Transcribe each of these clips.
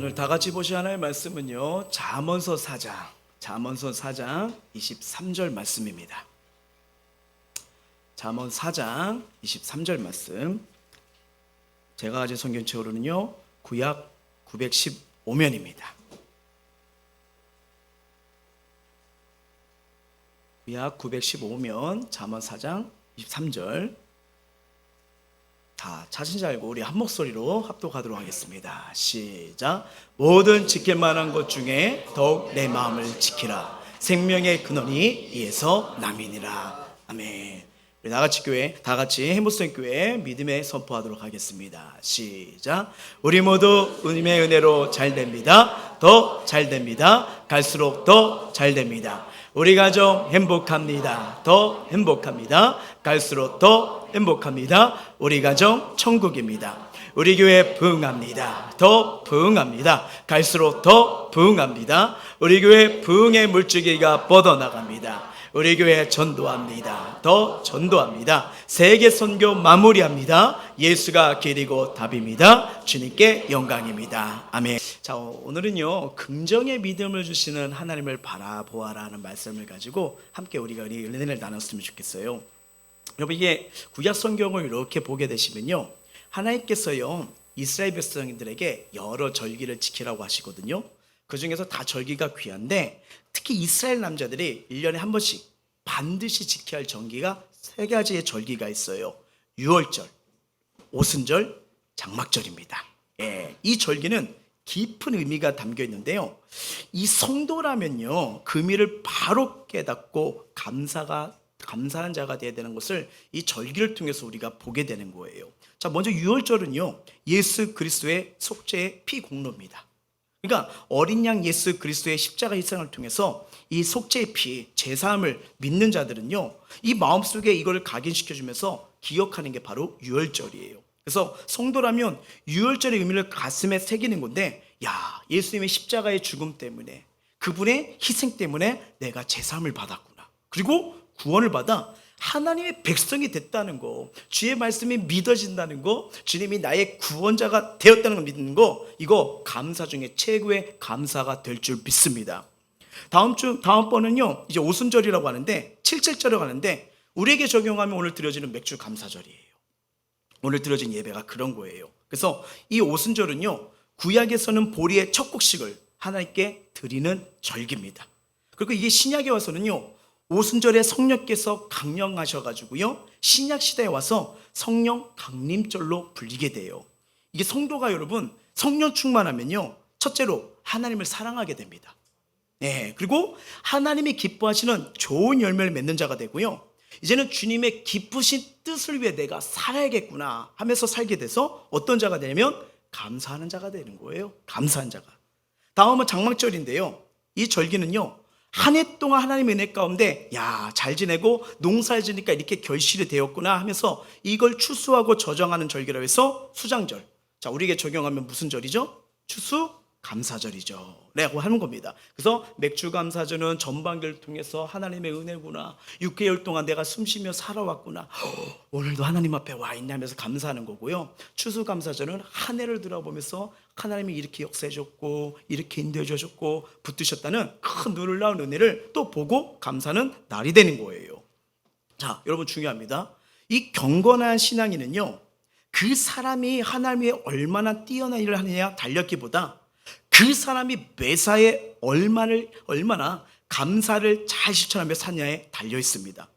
오늘 다 같이 보실 하나의 말씀은요, 잠언서 4장 23절 말씀입니다. 잠언 4장 23절 말씀. 제가 가진 성경책으로는요, 구약 915면입니다. 구약 915면 잠언 4장 23절. 다 찾은 줄 알고 우리 한 목소리로 합독하도록 하겠습니다. 시작. 모든 지킬 만한 것 중에 더욱 내 마음을 지키라. 생명의 근원이 이에서 남이니라. 아멘. 우리 다 같이 해무성 교회 믿음의 선포하도록 하겠습니다. 시작. 우리 모두 주님의 은혜로 잘 됩니다. 더 잘 됩니다. 갈수록 더 잘 됩니다. 우리 가정 행복합니다. 더 행복합니다. 갈수록 더 행복합니다. 우리 가정 천국입니다. 우리 교회 부흥합니다. 더 부흥합니다. 갈수록 더 부흥합니다. 우리 교회 부흥의 물줄기가 뻗어나갑니다. 우리 교회 전도합니다. 더 전도합니다. 세계 선교 마무리합니다. 예수가 길이고 답입니다. 주님께 영광입니다. 아멘. 자, 오늘은요, 긍정의 믿음을 주시는 하나님을 바라보아라는 말씀을 가지고 함께 우리가 은혜를 나눴으면 좋겠어요. 여러분, 이게 구약 성경을 이렇게 보게 되시면요, 하나님께서요 이스라엘 백성들에게 여러 절기를 지키라고 하시거든요. 그 중에서 다 절기가 귀한데, 특히 이스라엘 남자들이 1년에 한 번씩 반드시 지켜야 할 절기가 3가지의 절기가 있어요. 유월절, 오순절, 장막절입니다. 이 절기는 깊은 의미가 담겨 있는데요, 이 성도라면요 그 의미를 바로 깨닫고 감사한 자가 되어야 되는 것을 이 절기를 통해서 우리가 보게 되는 거예요. 자, 먼저 유월절은요, 예수 그리스도의 속죄의 피 공로입니다. 그러니까 어린 양 예수 그리스도의 십자가 희생을 통해서 이 속죄의 피, 제사함을 믿는 자들은요, 이 마음속에 이걸 각인시켜주면서 기억하는 게 바로 유월절이에요. 그래서 성도라면 유월절의 의미를 가슴에 새기는 건데, 야, 예수님의 십자가의 죽음 때문에, 그분의 희생 때문에 내가 제사함을 받았구나. 그리고 구원을 받아 하나님의 백성이 됐다는 거, 주의 말씀이 믿어진다는 거, 주님이 나의 구원자가 되었다는 걸 믿는 거, 이거 감사 중에 최고의 감사가 될 줄 믿습니다. 다음번은요, 이제 오순절이라고 하는데, 칠칠절이라고 하는데, 우리에게 적용하면 오늘 드려지는 맥주 감사절이에요. 오늘 드려진 예배가 그런 거예요. 그래서 이 오순절은요, 구약에서는 보리의 첫 곡식을 하나님께 드리는 절기입니다. 그리고 이게 신약에 와서는요, 오순절에 성령께서 강령하셔가지고요, 신약 시대에 와서 성령 강림절로 불리게 돼요. 이게 성도가 여러분 성령 충만하면요, 첫째로 하나님을 사랑하게 됩니다. 그리고 하나님이 기뻐하시는 좋은 열매를 맺는 자가 되고요, 이제는 주님의 기쁘신 뜻을 위해 내가 살아야겠구나 하면서 살게 돼서 어떤 자가 되냐면 감사하는 자가 되는 거예요. 감사한 자가. 다음은 장막절인데요, 이 절기는요, 한 해 동안 하나님의 은혜 가운데, 야, 잘 지내고 농사를 지니까 이렇게 결실이 되었구나 하면서 이걸 추수하고 저장하는 절기라고 해서 수장절. 자, 우리에게 적용하면 무슨 절이죠? 추수 감사절이죠 라고 하는 겁니다. 그래서 맥주 감사절은 전반기를 통해서 하나님의 은혜구나, 6개월 동안 내가 숨쉬며 살아왔구나, 오늘도 하나님 앞에 와 있냐면서 감사하는 거고요. 추수 감사절은 한 해를 돌아보면서 하나님이 이렇게 역사해 줬고 이렇게 인도해 주셨고 붙드셨다는 큰 놀라운 은혜를 또 보고 감사하는 날이 되는 거예요. 자, 여러분 중요합니다. 이 경건한 신앙인은요, 그 사람이 하나님 위해 얼마나 뛰어난 일을 하느냐 달렸기보다 그 사람이 매사에 얼마나 감사를 잘 실천하며 사냐에 달려 있습니다.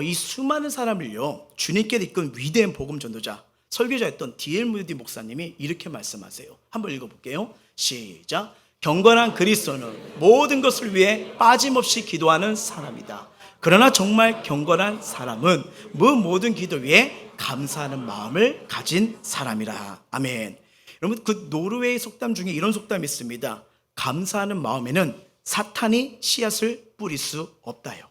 이 수많은 사람을요, 주님께 이끈 위대한 복음 전도자, 설교자였던 D.L. 무디 목사님이 이렇게 말씀하세요. 한번 읽어볼게요. 시작. 경건한 그리스도는 모든 것을 위해 빠짐없이 기도하는 사람이다. 그러나 정말 경건한 사람은 모든 기도 위에 감사하는 마음을 가진 사람이라. 아멘. 여러분, 그 노르웨이 속담 중에 이런 속담이 있습니다. 감사하는 마음에는 사탄이 씨앗을 뿌릴 수 없다요.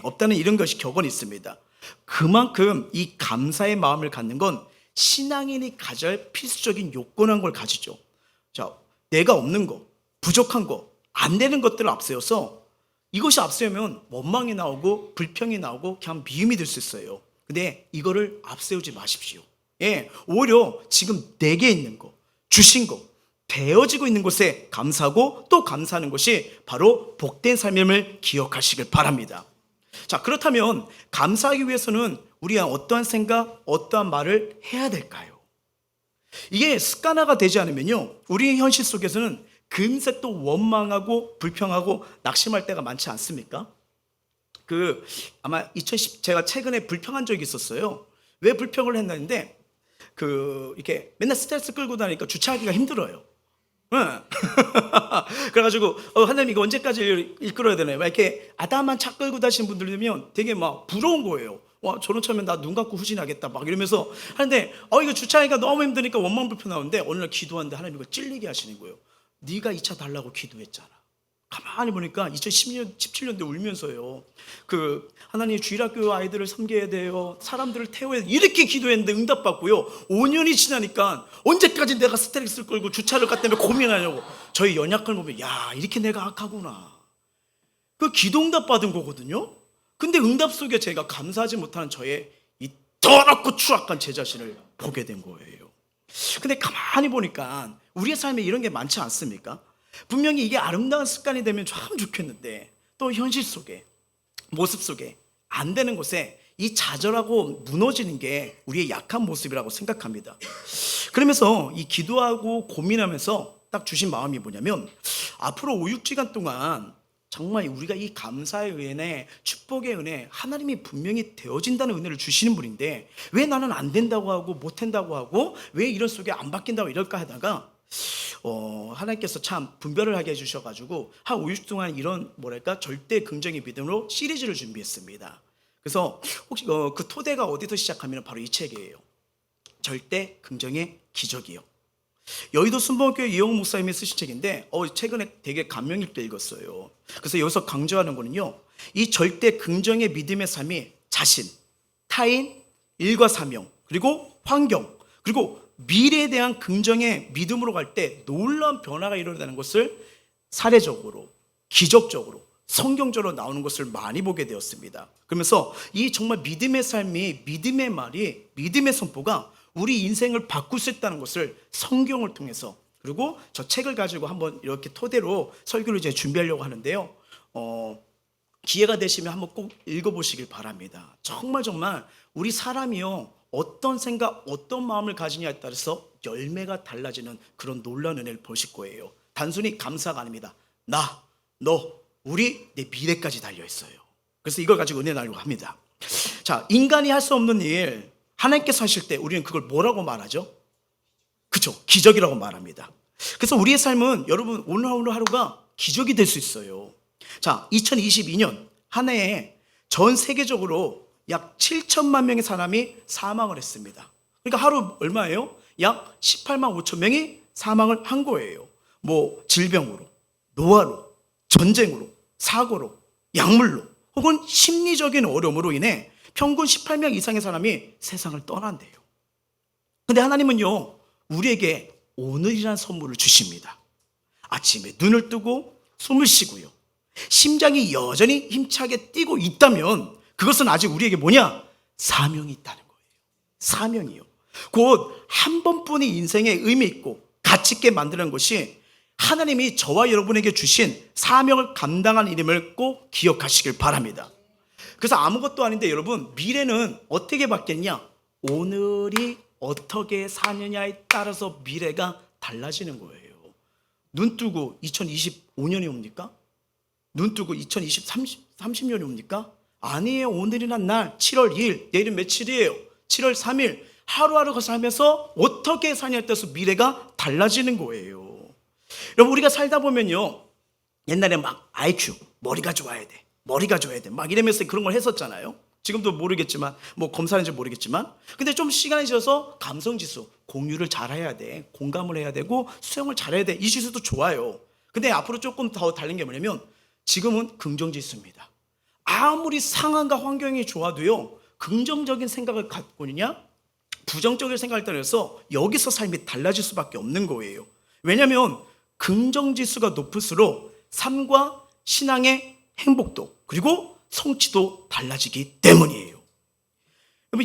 없다는 이런 것이 격언이 있습니다. 그만큼 이 감사의 마음을 갖는 건 신앙인이 가져야 할 필수적인 요건한 걸 가지죠. 자, 내가 없는 거, 부족한 거, 안 되는 것들을 앞세워서 이것이 앞세우면 원망이 나오고 불평이 나오고 그냥 미움이 들 수 있어요. 근데 이거를 앞세우지 마십시오. 오히려 지금 내게 있는 거, 주신 거, 되어지고 있는 곳에 감사하고 또 감사하는 것이 바로 복된 삶임을 기억하시길 바랍니다. 자, 그렇다면 감사하기 위해서는 우리가 어떠한 생각, 어떠한 말을 해야 될까요? 이게 습관화가 되지 않으면요, 우리의 현실 속에서는 금세 또 원망하고 불평하고 낙심할 때가 많지 않습니까? 아마 제가 최근에 불평한 적이 있었어요. 왜 불평을 했는데 이렇게 맨날 스트레스 끌고 다니니까 주차하기가 힘들어요. 응. 그래가지고 하나님 이거 언제까지 이끌어야 되나요? 막 이렇게 아담한 차 끌고 다니시는 분들 들면 되게 막 부러운 거예요. 와, 저런 차면 나 눈 감고 후진하겠다 막 이러면서 하는데 이거 주차하기가 너무 힘드니까 원망 불평하는데 어느 날 기도하는데 하나님 이거 찔리게 하시는 거예요. 네가 이 차 달라고 기도했잖아. 가만히 보니까 2017년도에 울면서요, 하나님 주일학교 아이들을 섬겨야 돼요, 사람들을 태워야 돼요, 이렇게 기도했는데 응답받고요, 5년이 지나니까 언제까지 내가 스트레스를 끌고 주차를 갔다며 고민하냐고. 저희 연약을 보면 야, 이렇게 내가 악하구나. 기도 응답 받은 거거든요. 근데 응답 속에 제가 감사하지 못하는 저의 이 더럽고 추악한 제 자신을 보게 된 거예요. 근데 가만히 보니까 우리의 삶에 이런 게 많지 않습니까? 분명히 이게 아름다운 습관이 되면 참 좋겠는데 또 현실 속에, 모습 속에 안 되는 곳에 이 좌절하고 무너지는 게 우리의 약한 모습이라고 생각합니다. 그러면서 이 기도하고 고민하면서 딱 주신 마음이 뭐냐면, 앞으로 5, 6시간 동안 정말 우리가 이 감사의 은혜, 축복의 은혜, 하나님이 분명히 되어진다는 은혜를 주시는 분인데 왜 나는 안 된다고 하고 못 한다고 하고 왜 이런 속에 안 바뀐다고 이럴까 하다가 하나님께서 참 분별을 하게 해주셔가지고 한 5일 동안 이런 절대 긍정의 믿음으로 시리즈를 준비했습니다. 그래서 혹시 그 토대가 어디서 시작하면 바로 이 책이에요. 절대 긍정의 기적이요. 여의도 순복음교회 이영호 목사님이 쓰신 책인데 최근에 되게 감명 있게 읽었어요. 그래서 여기서 강조하는 거는요, 이 절대 긍정의 믿음의 삶이 자신, 타인, 일과 사명, 그리고 환경, 그리고 미래에 대한 긍정의 믿음으로 갈 때 놀라운 변화가 일어나는 것을 사례적으로, 기적적으로, 성경적으로 나오는 것을 많이 보게 되었습니다. 그러면서 이 정말 믿음의 삶이, 믿음의 말이, 믿음의 선포가 우리 인생을 바꿀 수 있다는 것을 성경을 통해서, 그리고 저 책을 가지고 한번 이렇게 토대로 설교를 이제 준비하려고 하는데요, 기회가 되시면 한번 꼭 읽어보시길 바랍니다. 정말 우리 사람이요, 어떤 생각, 어떤 마음을 가지냐에 따라서 열매가 달라지는 그런 놀라운 은혜를 보실 거예요. 단순히 감사가 아닙니다. 나, 너, 우리, 내 미래까지 달려있어요. 그래서 이걸 가지고 은혜 나누려고 합니다. 자, 인간이 할 수 없는 일 하나님께서 하실 때 우리는 그걸 뭐라고 말하죠? 그렇죠, 기적이라고 말합니다. 그래서 우리의 삶은 여러분 오늘 하루가 기적이 될 수 있어요. 자, 2022년 한 해에 전 세계적으로 약 7천만 명의 사람이 사망을 했습니다. 그러니까 하루 얼마예요? 약 18만 5천 명이 사망을 한 거예요. 질병으로, 노화로, 전쟁으로, 사고로, 약물로, 혹은 심리적인 어려움으로 인해 평균 18명 이상의 사람이 세상을 떠난대요. 근데 하나님은요, 우리에게 오늘이라는 선물을 주십니다. 아침에 눈을 뜨고 숨을 쉬고요, 심장이 여전히 힘차게 뛰고 있다면 그것은 아직 우리에게 사명이 있다는 거예요. 사명이요. 곧 한 번뿐인 인생에 의미 있고 가치 있게 만드는 것이 하나님이 저와 여러분에게 주신 사명을 감당한 일임을 꼭 기억하시길 바랍니다. 그래서 아무것도 아닌데 여러분, 미래는 어떻게 바뀌었냐? 오늘이 어떻게 사느냐에 따라서 미래가 달라지는 거예요. 눈 뜨고 2025년이 옵니까? 눈 뜨고 2030년이 옵니까? 아니에요. 오늘이란 날 7월 2일, 내일은 며칠이에요? 7월 3일. 하루하루 살면서 어떻게 사냐에 따라서 미래가 달라지는 거예요. 여러분, 우리가 살다 보면요, 옛날에 막 IQ, 머리가 좋아야 돼, 머리가 좋아야 돼, 막 이러면서 그런 걸 했었잖아요. 지금도 모르겠지만, 검사하는지 모르겠지만, 근데 좀 시간이 지나서 감성지수, 공유를 잘해야 돼, 공감을 해야 되고 수용을 잘해야 돼, 이 지수도 좋아요. 근데 앞으로 조금 더 다른 게 뭐냐면 지금은 긍정지수입니다. 아무리 상황과 환경이 좋아도요, 긍정적인 생각을 갖고 있냐, 부정적인 생각을 따라서 여기서 삶이 달라질 수밖에 없는 거예요. 왜냐하면 긍정지수가 높을수록 삶과 신앙의 행복도, 그리고 성취도 달라지기 때문이에요.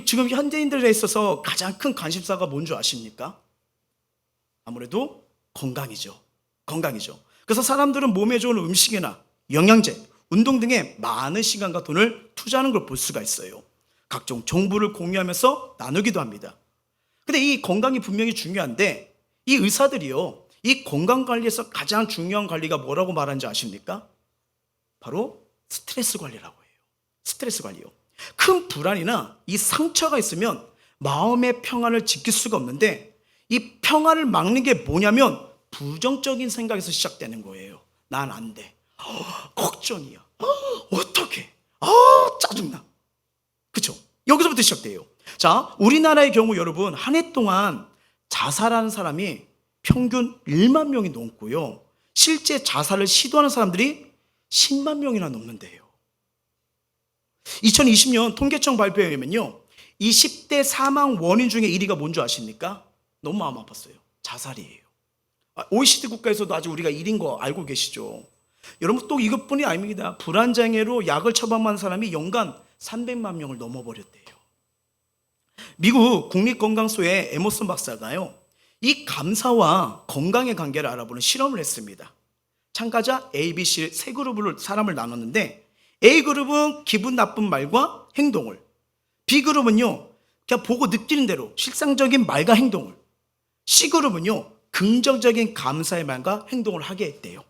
지금 현대인들에 있어서 가장 큰 관심사가 뭔 줄 아십니까? 아무래도 건강이죠. 건강이죠. 그래서 사람들은 몸에 좋은 음식이나 영양제, 운동 등에 많은 시간과 돈을 투자하는 걸 볼 수가 있어요. 각종 정보를 공유하면서 나누기도 합니다. 근데 이 건강이 분명히 중요한데 이 의사들이요, 이 건강 관리에서 가장 중요한 관리가 뭐라고 말하는지 아십니까? 바로 스트레스 관리라고 해요. 스트레스 관리요. 큰 불안이나 이 상처가 있으면 마음의 평안을 지킬 수가 없는데 이 평안을 막는 게 뭐냐면 부정적인 생각에서 시작되는 거예요. 난 안 돼. 걱정이야. 어떡해. 짜증나. 그쵸? 여기서부터 시작돼요. 자, 우리나라의 경우 여러분, 한 해 동안 자살하는 사람이 평균 1만 명이 넘고요. 실제 자살을 시도하는 사람들이 10만 명이나 넘는데요. 2020년 통계청 발표에 의하면요, 이 10대 사망 원인 중에 1위가 뭔지 아십니까? 너무 마음 아팠어요. 자살이에요. OECD 국가에서도 아직 우리가 1인 거 알고 계시죠? 여러분, 또 이것뿐이 아닙니다. 불안장애로 약을 처방받는 사람이 연간 300만 명을 넘어버렸대요. 미국 국립건강소의 에머슨 박사가요, 이 감사와 건강의 관계를 알아보는 실험을 했습니다. 참가자 A, B, C 세 그룹으로 사람을 나눴는데 A그룹은 기분 나쁜 말과 행동을, B그룹은요 그냥 보고 느끼는 대로 실상적인 말과 행동을, C그룹은요 긍정적인 감사의 말과 행동을 하게 했대요.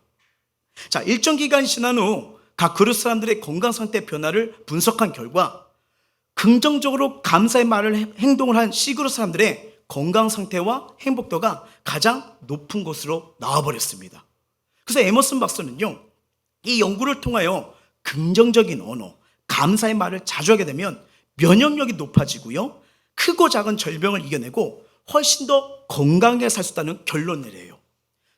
자, 일정 기간이 지난 후 각 그룹 사람들의 건강 상태 변화를 분석한 결과 긍정적으로 감사의 말을 행동을 한 C그룹 사람들의 건강 상태와 행복도가 가장 높은 것으로 나와버렸습니다. 그래서 에머슨 박사는요, 이 연구를 통하여 긍정적인 언어, 감사의 말을 자주 하게 되면 면역력이 높아지고요, 크고 작은 질병을 이겨내고 훨씬 더 건강하게 살 수 있다는 결론을 내려요.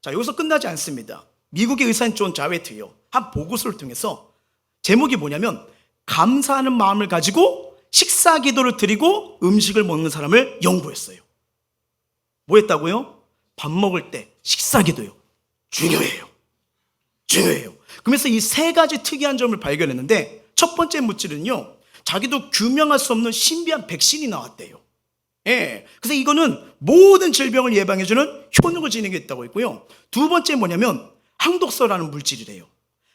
자, 여기서 끝나지 않습니다. 미국의 의사인 존 자웨트요, 한 보고서를 통해서 제목이 뭐냐면 감사하는 마음을 가지고 식사 기도를 드리고 음식을 먹는 사람을 연구했어요. 뭐 했다고요? 밥 먹을 때 식사 기도요. 중요해요. 중요해요. 그러면서 이 세 가지 특이한 점을 발견했는데 첫 번째 물질은요, 자기도 규명할 수 없는 신비한 백신이 나왔대요. 예. 그래서 이거는 모든 질병을 예방해주는 효능을 지니고 있다고 했고요. 두 번째 뭐냐면 항독소라는 물질이래요.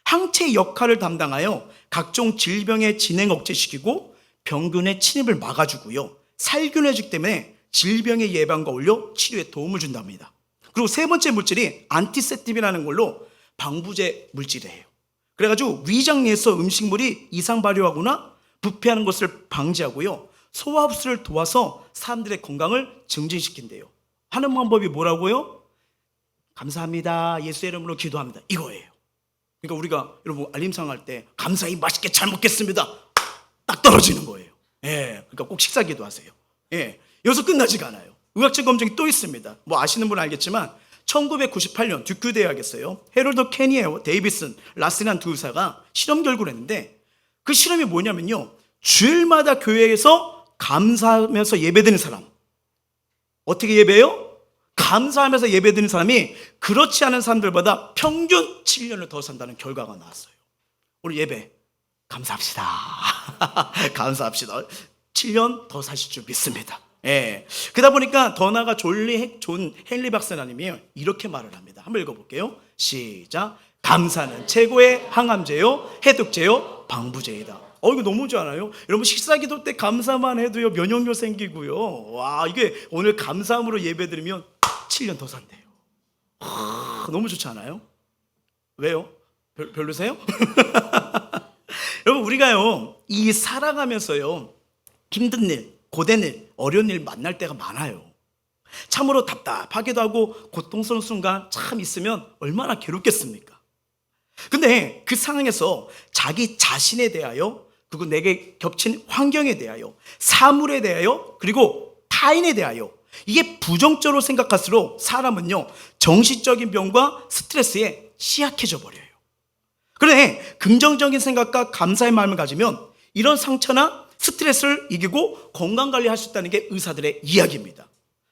항체 역할을 담당하여 각종 질병의 진행 억제시키고 병균의 침입을 막아주고요, 살균해주기 때문에 질병의 예방과 올려 치료에 도움을 준답니다. 그리고 세 번째 물질이 안티세티브라는 걸로 방부제 물질이에요. 그래가지고 위장 내에서 음식물이 이상 발효하거나 부패하는 것을 방지하고요, 소화 흡수를 도와서 사람들의 건강을 증진시킨대요. 하는 방법이 뭐라고요? 감사합니다, 예수의 이름으로 기도합니다, 이거예요. 그러니까 우리가 여러분 알림상 할 때 감사히 맛있게 잘 먹겠습니다, 딱 떨어지는 거예요. 예, 그러니까 꼭 식사 기도하세요. 예, 여기서 끝나지가 않아요. 의학적 검증이 또 있습니다. 뭐 아시는 분은 알겠지만 1998년 듀크 대학에서요, 헤럴드 케니에어 데이비슨 라스란 두 의사가 실험 결과를 했는데 그 실험이 뭐냐면요, 주일마다 교회에서 감사하면서 예배드리는 사람, 어떻게 예배해요? 감사하면서 예배드리는 사람이 그렇지 않은 사람들보다 평균 7년을 더 산다는 결과가 나왔어요. 오늘 예배 감사합시다. 감사합시다. 7년 더 사실 줄 믿습니다. 예. 그러다 보니까 더 나아가 존 헨리 박사님이 이렇게 말을 합니다. 한번 읽어볼게요. 시작. 감사는 최고의 항암제요, 해독제요, 방부제이다. 이거 너무 좋지 않아요? 여러분 식사기도 때 감사만 해도요 면역력 생기고요. 와, 이게 오늘 감사함으로 예배드리면 7년 더 산대요. 너무 좋지 않아요? 왜요? 별로세요? 여러분 우리가요 이 살아가면서요 힘든 일, 고된 일, 어려운 일 만날 때가 많아요. 참으로 답답하기도 하고 고통스러운 순간 참 있으면 얼마나 괴롭겠습니까? 근데 그 상황에서 자기 자신에 대하여, 그리고 내게 겹친 환경에 대하여, 사물에 대하여, 그리고 타인에 대하여 이게 부정적으로 생각할수록 사람은요 정신적인 병과 스트레스에 취약해져 버려요. 그런데 긍정적인 생각과 감사의 마음을 가지면 이런 상처나 스트레스를 이기고 건강관리할 수 있다는 게 의사들의 이야기입니다.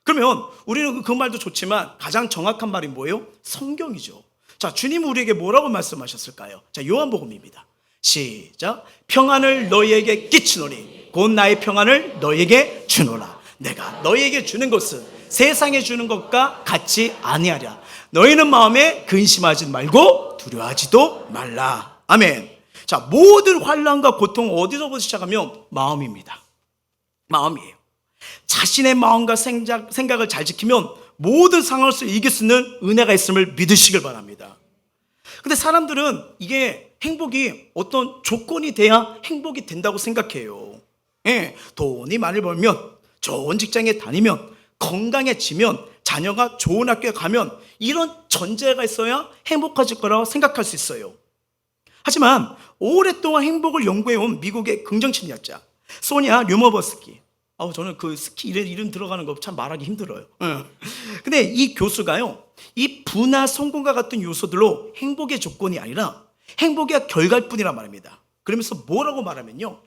그러면 우리는 그 말도 좋지만 가장 정확한 말이 뭐예요? 성경이죠. 자, 주님은 우리에게 뭐라고 말씀하셨을까요? 자, 요한복음입니다. 시작. 평안을 너희에게 끼치노니 곧 나의 평안을 너희에게 주노라. 내가 너희에게 주는 것은 세상에 주는 것과 같이 아니하랴. 너희는 마음에 근심하지 말고 두려워하지도 말라. 아멘. 자, 모든 환난과 고통 어디서부터 시작하면 마음입니다. 마음이에요. 자신의 마음과 생각을 잘 지키면 모든 상황을 이길 수 있는 은혜가 있음을 믿으시길 바랍니다. 근데 사람들은 이게 행복이 어떤 조건이 돼야 행복이 된다고 생각해요. 예, 돈이 많이 벌면, 좋은 직장에 다니면, 건강해지면, 자녀가 좋은 학교에 가면 이런 전제가 있어야 행복해질 거라고 생각할 수 있어요. 하지만 오랫동안 행복을 연구해온 미국의 긍정심리학자 소니아 류머버스키, 저는 그 스키 이름 들어가는 거 참 말하기 힘들어요. 근데 이 교수가요, 이 부나 성공과 같은 요소들로 행복의 조건이 아니라 행복의 결과일 뿐이란 말입니다. 그러면서 뭐라고 말하면요,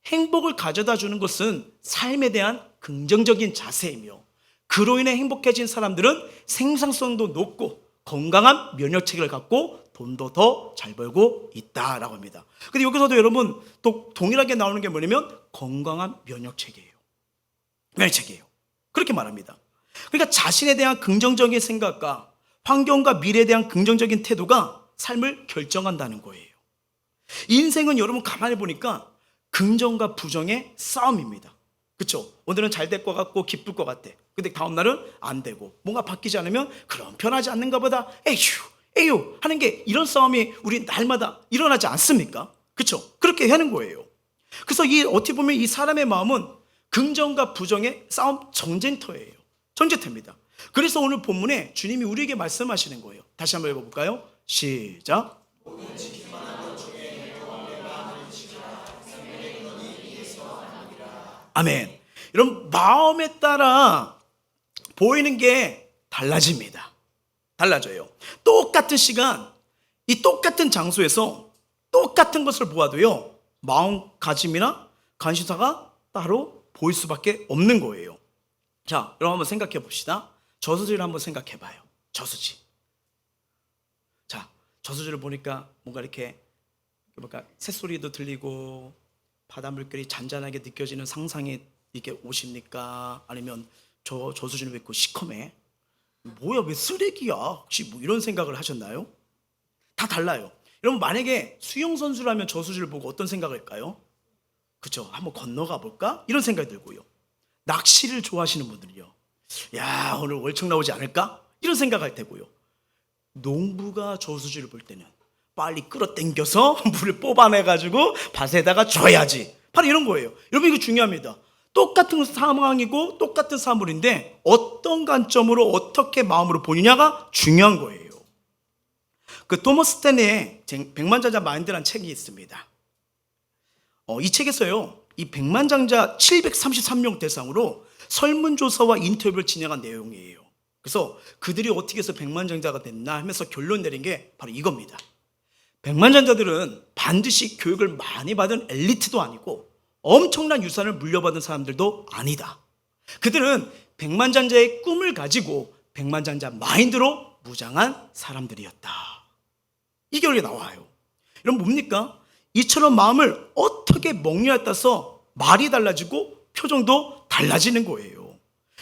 행복을 가져다 주는 것은 삶에 대한 긍정적인 자세이며, 그로 인해 행복해진 사람들은 생산성도 높고 건강한 면역체계를 갖고 돈도 더 잘 벌고 있다라고 합니다. 근데 여기서도 여러분 또 동일하게 나오는 게 뭐냐면 건강한 면역체계예요. 면역체계예요. 그렇게 말합니다. 그러니까 자신에 대한 긍정적인 생각과 환경과 미래에 대한 긍정적인 태도가 삶을 결정한다는 거예요. 인생은 여러분 가만히 보니까 긍정과 부정의 싸움입니다. 그렇죠? 오늘은 잘 될 것 같고 기쁠 것 같아. 근데 다음 날은 안 되고 뭔가 바뀌지 않으면 그럼 변하지 않는가 보다 에휴 하는 게, 이런 싸움이 우리 날마다 일어나지 않습니까? 그렇죠? 그렇게 하는 거예요. 그래서 어떻게 보면 이 사람의 마음은 긍정과 부정의 싸움 전쟁터예요. 전쟁터입니다. 그래서 오늘 본문에 주님이 우리에게 말씀하시는 거예요. 다시 한번 읽어볼까요? 시작. 아멘. 여러분, 마음에 따라 보이는 게 달라집니다. 달라져요. 똑같은 시간, 이 똑같은 장소에서 똑같은 것을 보아도요, 마음가짐이나 관심사가 따로 보일 수밖에 없는 거예요. 자, 여러분 한번 생각해 봅시다. 저수지를 한번 생각해 봐요. 저수지. 자, 저수지를 보니까 뭔가 이렇게 새소리도 들리고 바다 물결이 잔잔하게 느껴지는 상상이 이렇게 오십니까? 아니면 저수지는 왜 있고 시커매? 뭐야, 왜 쓰레기야? 혹시 뭐 이런 생각을 하셨나요? 다 달라요. 여러분, 만약에 수영선수라면 저수지를 보고 어떤 생각을까요? 그렇죠? 한번 건너가 볼까? 이런 생각이 들고요. 낚시를 좋아하시는 분들은요, 야, 오늘 월척 나오지 않을까? 이런 생각할 테고요. 농부가 저수지를 볼 때는 빨리 끌어당겨서 물을 뽑아내가지고 밭에다가 줘야지. 바로 이런 거예요. 여러분, 이거 중요합니다. 똑같은 상황이고 똑같은 사물인데 어떤 관점으로 어떻게 마음으로 보느냐가 중요한 거예요. 그 토머스 스탠리의 백만장자 마인드라는 책이 있습니다. 이 책에서요, 이 백만장자 733명 대상으로 설문조사와 인터뷰를 진행한 내용이에요. 그래서 그들이 어떻게 해서 백만장자가 됐나 하면서 결론 내린 게 바로 이겁니다. 백만장자들은 반드시 교육을 많이 받은 엘리트도 아니고 엄청난 유산을 물려받은 사람들도 아니다. 그들은 백만장자의 꿈을 가지고 백만장자 마인드로 무장한 사람들이었다. 이 결론이 나와요. 여러분, 뭡니까? 이처럼 마음을 어떻게 먹냐에 따라서 말이 달라지고 표정도 달라지는 거예요.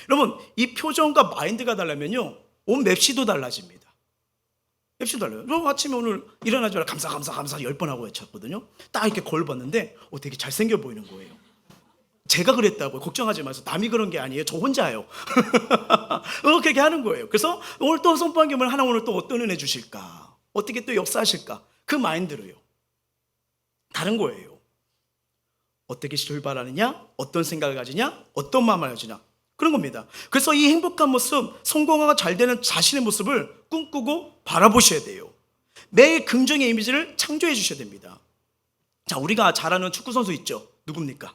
여러분, 이 표정과 마인드가 달라면요, 온 맵시도 달라집니다. 맵시도 달라요. 여러분, 아침에 오늘 일어나자마자 감사 10번 하고 외쳤거든요. 딱 이렇게 거울 봤는데 되게 잘생겨 보이는 거예요. 제가 그랬다고요. 걱정하지 마세요. 남이 그런 게 아니에요. 저 혼자요. 그렇게 하는 거예요. 그래서 오늘 또 선포한 겸을 하나 오늘 또 어떤 은혜 주실까? 어떻게 또 역사하실까? 그 마인드로요. 다른 거예요. 어떻게 출발하느냐? 어떤 생각을 가지냐? 어떤 마음을 가지냐? 그런 겁니다. 그래서 이 행복한 모습, 성공하고 잘 되는 자신의 모습을 꿈꾸고 바라보셔야 돼요. 매일 긍정의 이미지를 창조해 주셔야 됩니다. 자, 우리가 잘 아는 축구선수 있죠? 누굽니까?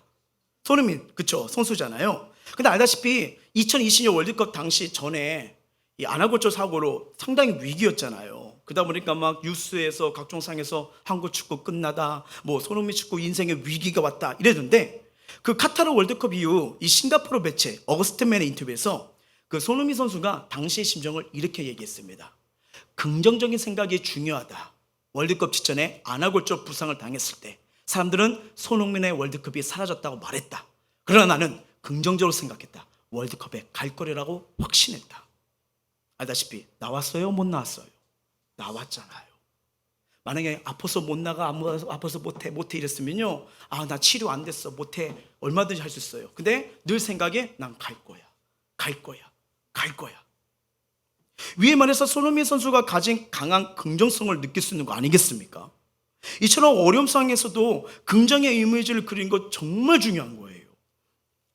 손흥민, 그쵸? 선수잖아요. 근데 알다시피 2020년 월드컵 당시 전에 이 안아골절 사고로 상당히 위기였잖아요. 그러다 보니까 막 뉴스에서 각종 상에서 한국 축구 끝나다, 뭐 손흥민 축구 인생의 위기가 왔다 이랬는데, 그 카타르 월드컵 이후 이 싱가포르 매체 어거스트맨의 인터뷰에서 그 손흥민 선수가 당시의 심정을 이렇게 얘기했습니다. 긍정적인 생각이 중요하다. 월드컵 직전에 안아골절 부상을 당했을 때 사람들은 손흥민의 월드컵이 사라졌다고 말했다. 그러나 나는 긍정적으로 생각했다. 월드컵에 갈 거리라고 확신했다. 알다시피 나왔어요? 못 나왔어요? 나왔잖아요. 만약에 아파서 못 나가, 아파서 못해 이랬으면요, 나 치료 안 됐어, 못해, 얼마든지 할 수 있어요. 근데 늘 생각에 난 갈 거야. 위에 말해서 손흥민 선수가 가진 강한 긍정성을 느낄 수 있는 거 아니겠습니까? 이처럼 어려움 상황에서도 긍정의 이미지를 그린 것 정말 중요한 거예요.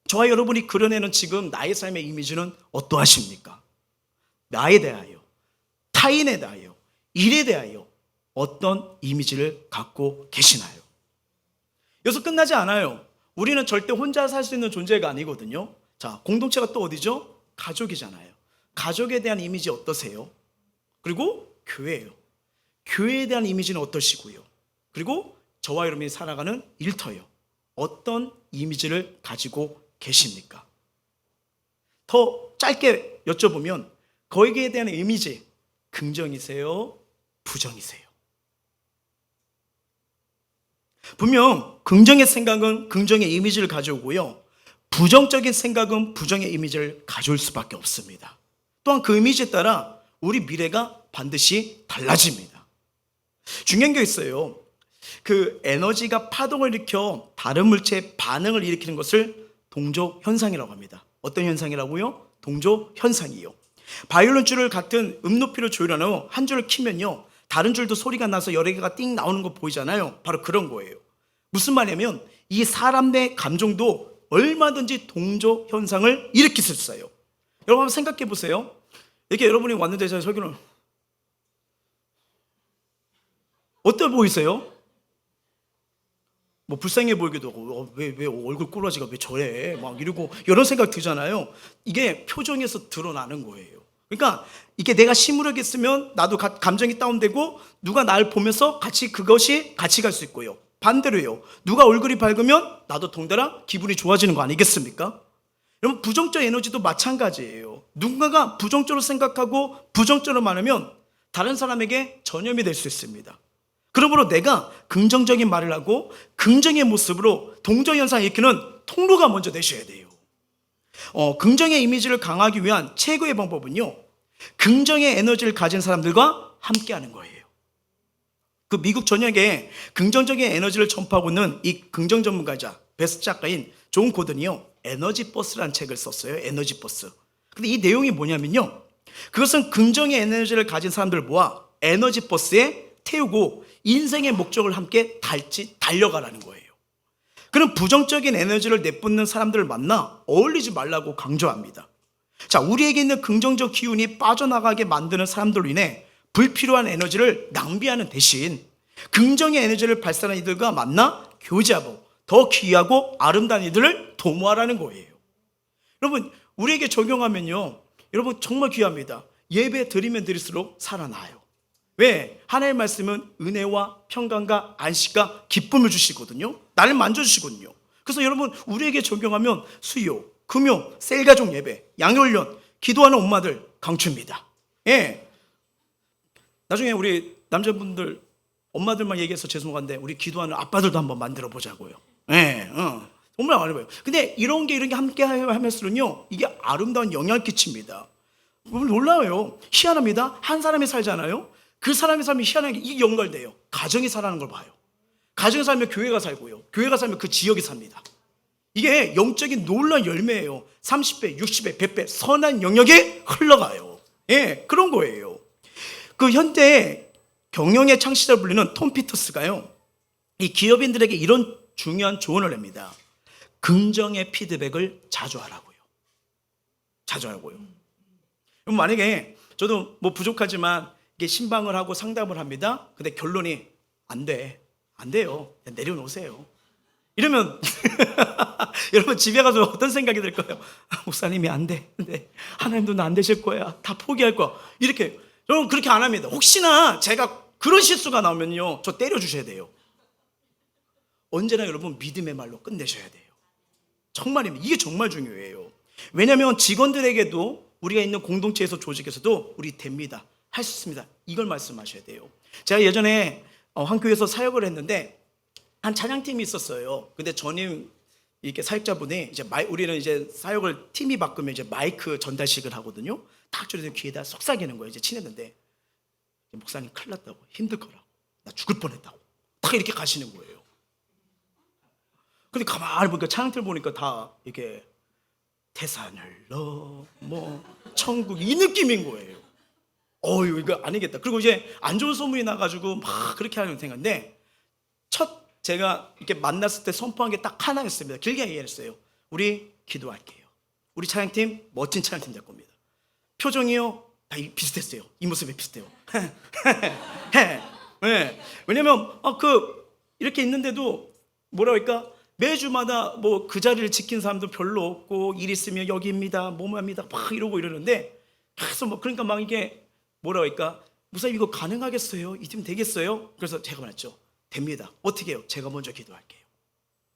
저와 여러분이 그려내는 지금 나의 삶의 이미지는 어떠하십니까? 나에 대하여, 타인에 대하여, 일에 대하여 어떤 이미지를 갖고 계시나요? 여기서 끝나지 않아요. 우리는 절대 혼자 살 수 있는 존재가 아니거든요. 자, 공동체가 또 어디죠? 가족이잖아요. 가족에 대한 이미지 어떠세요? 그리고 교회예요. 교회에 대한 이미지는 어떠시고요? 그리고 저와 여러분이 살아가는 일터요. 어떤 이미지를 가지고 계십니까? 더 짧게 여쭤보면 거기에 대한 이미지, 긍정이세요? 부정이세요? 분명 긍정의 생각은 긍정의 이미지를 가져오고요, 부정적인 생각은 부정의 이미지를 가져올 수밖에 없습니다. 또한 그 이미지에 따라 우리 미래가 반드시 달라집니다. 중요한 게 있어요. 그 에너지가 파동을 일으켜 다른 물체의 반응을 일으키는 것을 동조 현상이라고 합니다. 어떤 현상이라고요? 동조 현상이요. 바이올린 줄을 같은 높이를 조율한 후 한 줄을 키면요, 다른 줄도 소리가 나서 여러 개가 띵 나오는 거 보이잖아요. 바로 그런 거예요. 무슨 말이냐면 이 사람 내 감정도 얼마든지 동조 현상을 일으킬 수 있어요. 여러분 한번 생각해 보세요. 이렇게 여러분이 왔는데 제가 설교를 어때 보이세요? 뭐 불쌍해 보이기도 하고, 왜 얼굴 꼬라지가 왜 저래? 막 이러고 이런 생각 들잖아요. 이게 표정에서 드러나는 거예요. 그러니까 이게 내가 심으려게 쓰면 나도 감정이 다운되고 누가 날 보면서 그것이 같이 갈 수 있고요. 반대로요. 누가 얼굴이 밝으면 나도 동달아 기분이 좋아지는 거 아니겠습니까? 여러분 부정적 에너지도 마찬가지예요. 누군가가 부정적으로 생각하고 부정적으로 말하면 다른 사람에게 전염이 될 수 있습니다. 그러므로 내가 긍정적인 말을 하고 긍정의 모습으로 동정현상을 일으키는 통로가 먼저 되셔야 돼요. 긍정의 이미지를 강화하기 위한 최고의 방법은요, 긍정의 에너지를 가진 사람들과 함께하는 거예요. 그 미국 전역에 긍정적인 에너지를 전파하고 있는 이 긍정 전문가이자 베스트 작가인 존 고든이요, 에너지 버스라는 책을 썼어요. 에너지 버스. 근데 이 내용이 뭐냐면요, 그것은 긍정의 에너지를 가진 사람들을 모아 에너지 버스에 태우고 인생의 목적을 함께 달려가라는 거예요. 그는 부정적인 에너지를 내뿜는 사람들을 만나 어울리지 말라고 강조합니다. 자, 우리에게 있는 긍정적 기운이 빠져나가게 만드는 사람들로 인해 불필요한 에너지를 낭비하는 대신 긍정의 에너지를 발산하는 이들과 만나 교제하고 더 귀하고 아름다운 이들을 도모하라는 거예요. 여러분 우리에게 적용하면요, 여러분 정말 귀합니다. 예배 드리면 드릴수록 살아나요. 왜? 하나님의 말씀은 은혜와 평강과 안식과 기쁨을 주시거든요. 나를 만져주시거든요. 그래서 여러분 우리에게 적용하면 수요, 금요, 셀가족 예배, 양육훈련, 기도하는 엄마들 강추입니다. 예. 나중에 우리 남자분들 엄마들만 얘기해서 죄송한데 우리 기도하는 아빠들도 한번 만들어 보자고요. 예, 정말 어려워요. 근데 이런 게 함께 하면서는요, 이게 아름다운 영향을 끼칩니다. 놀라워요. 희한합니다. 한 사람이 살잖아요. 그 사람의 삶이 희한하게 이게 연결돼요. 가정이 살아가는 걸 봐요. 가정이 살면 교회가 살고요, 교회가 살면 그 지역이 삽니다. 이게 영적인 놀라운 열매예요. 30배, 60배, 100배 선한 영역에 흘러가요. 예, 그런 거예요. 그 현대 경영의 창시자로 불리는 톰 피터스가요, 이 기업인들에게 이런 중요한 조언을 합니다. 긍정의 피드백을 자주 하라고요. 자주 하라고요. 그럼 만약에 저도 뭐 부족하지만 이게 신방을 하고 상담을 합니다. 근데 결론이 안 돼요. 내려놓으세요. 이러면 여러분 집에 가서 어떤 생각이 들까요? 목사님이 안 돼. 근데 하나님도 안 되실 거야. 다 포기할 거야. 이렇게. 여러분 그렇게 안 합니다. 혹시나 제가 그런 실수가 나오면요, 저 때려주셔야 돼요. 언제나 여러분 믿음의 말로 끝내셔야 돼요. 정말입니다. 이게 정말 중요해요. 왜냐하면 직원들에게도 우리가 있는 공동체에서 조직에서도 우리 됩니다. 할 수 있습니다. 이걸 말씀하셔야 돼요. 제가 예전에 한 교회에서 사역을 했는데 한 찬양팀이 있었어요. 근데 전임 이렇게 사역자분이 이제 우리는 이제 사역을 팀이 바꾸면 이제 마이크 전달식을 하거든요. 딱 저래서 귀에다 속삭이는 거예요. 이제 친했는데 목사님 큰일 났다고, 힘들 거라고, 나 죽을 뻔했다고 딱 이렇게 가시는 거예요. 근데 가만히 보니까 찬양들 보니까 다 이게 태산을 뭐 천국 이 느낌인 거예요. 이거 아니겠다. 그리고 이제 안 좋은 소문이 나가지고 막 그렇게 하는 생각인데, 첫 제가 이렇게 만났을 때 선포한 게 딱 하나였습니다. 길게 얘기했어요. 우리 기도할게요. 우리 찬양팀 멋진 찬양팀 될 겁니다. 표정이요 다 비슷했어요. 이 모습이 비슷해요. 네. 왜냐면 이렇게 있는데도 뭐라 할까, 매주마다 뭐 그 자리를 지킨 사람도 별로 없고, 일 있으면 여기입니다, 뭐합니다 막 이러고 이러는데, 계속 뭐 그러니까 막 이게 뭐라 할까, 목사님 이거 가능하겠어요? 이 팀 되겠어요? 그래서 제가 말했죠. 됩니다. 어떻게 해요? 제가 먼저 기도할게요.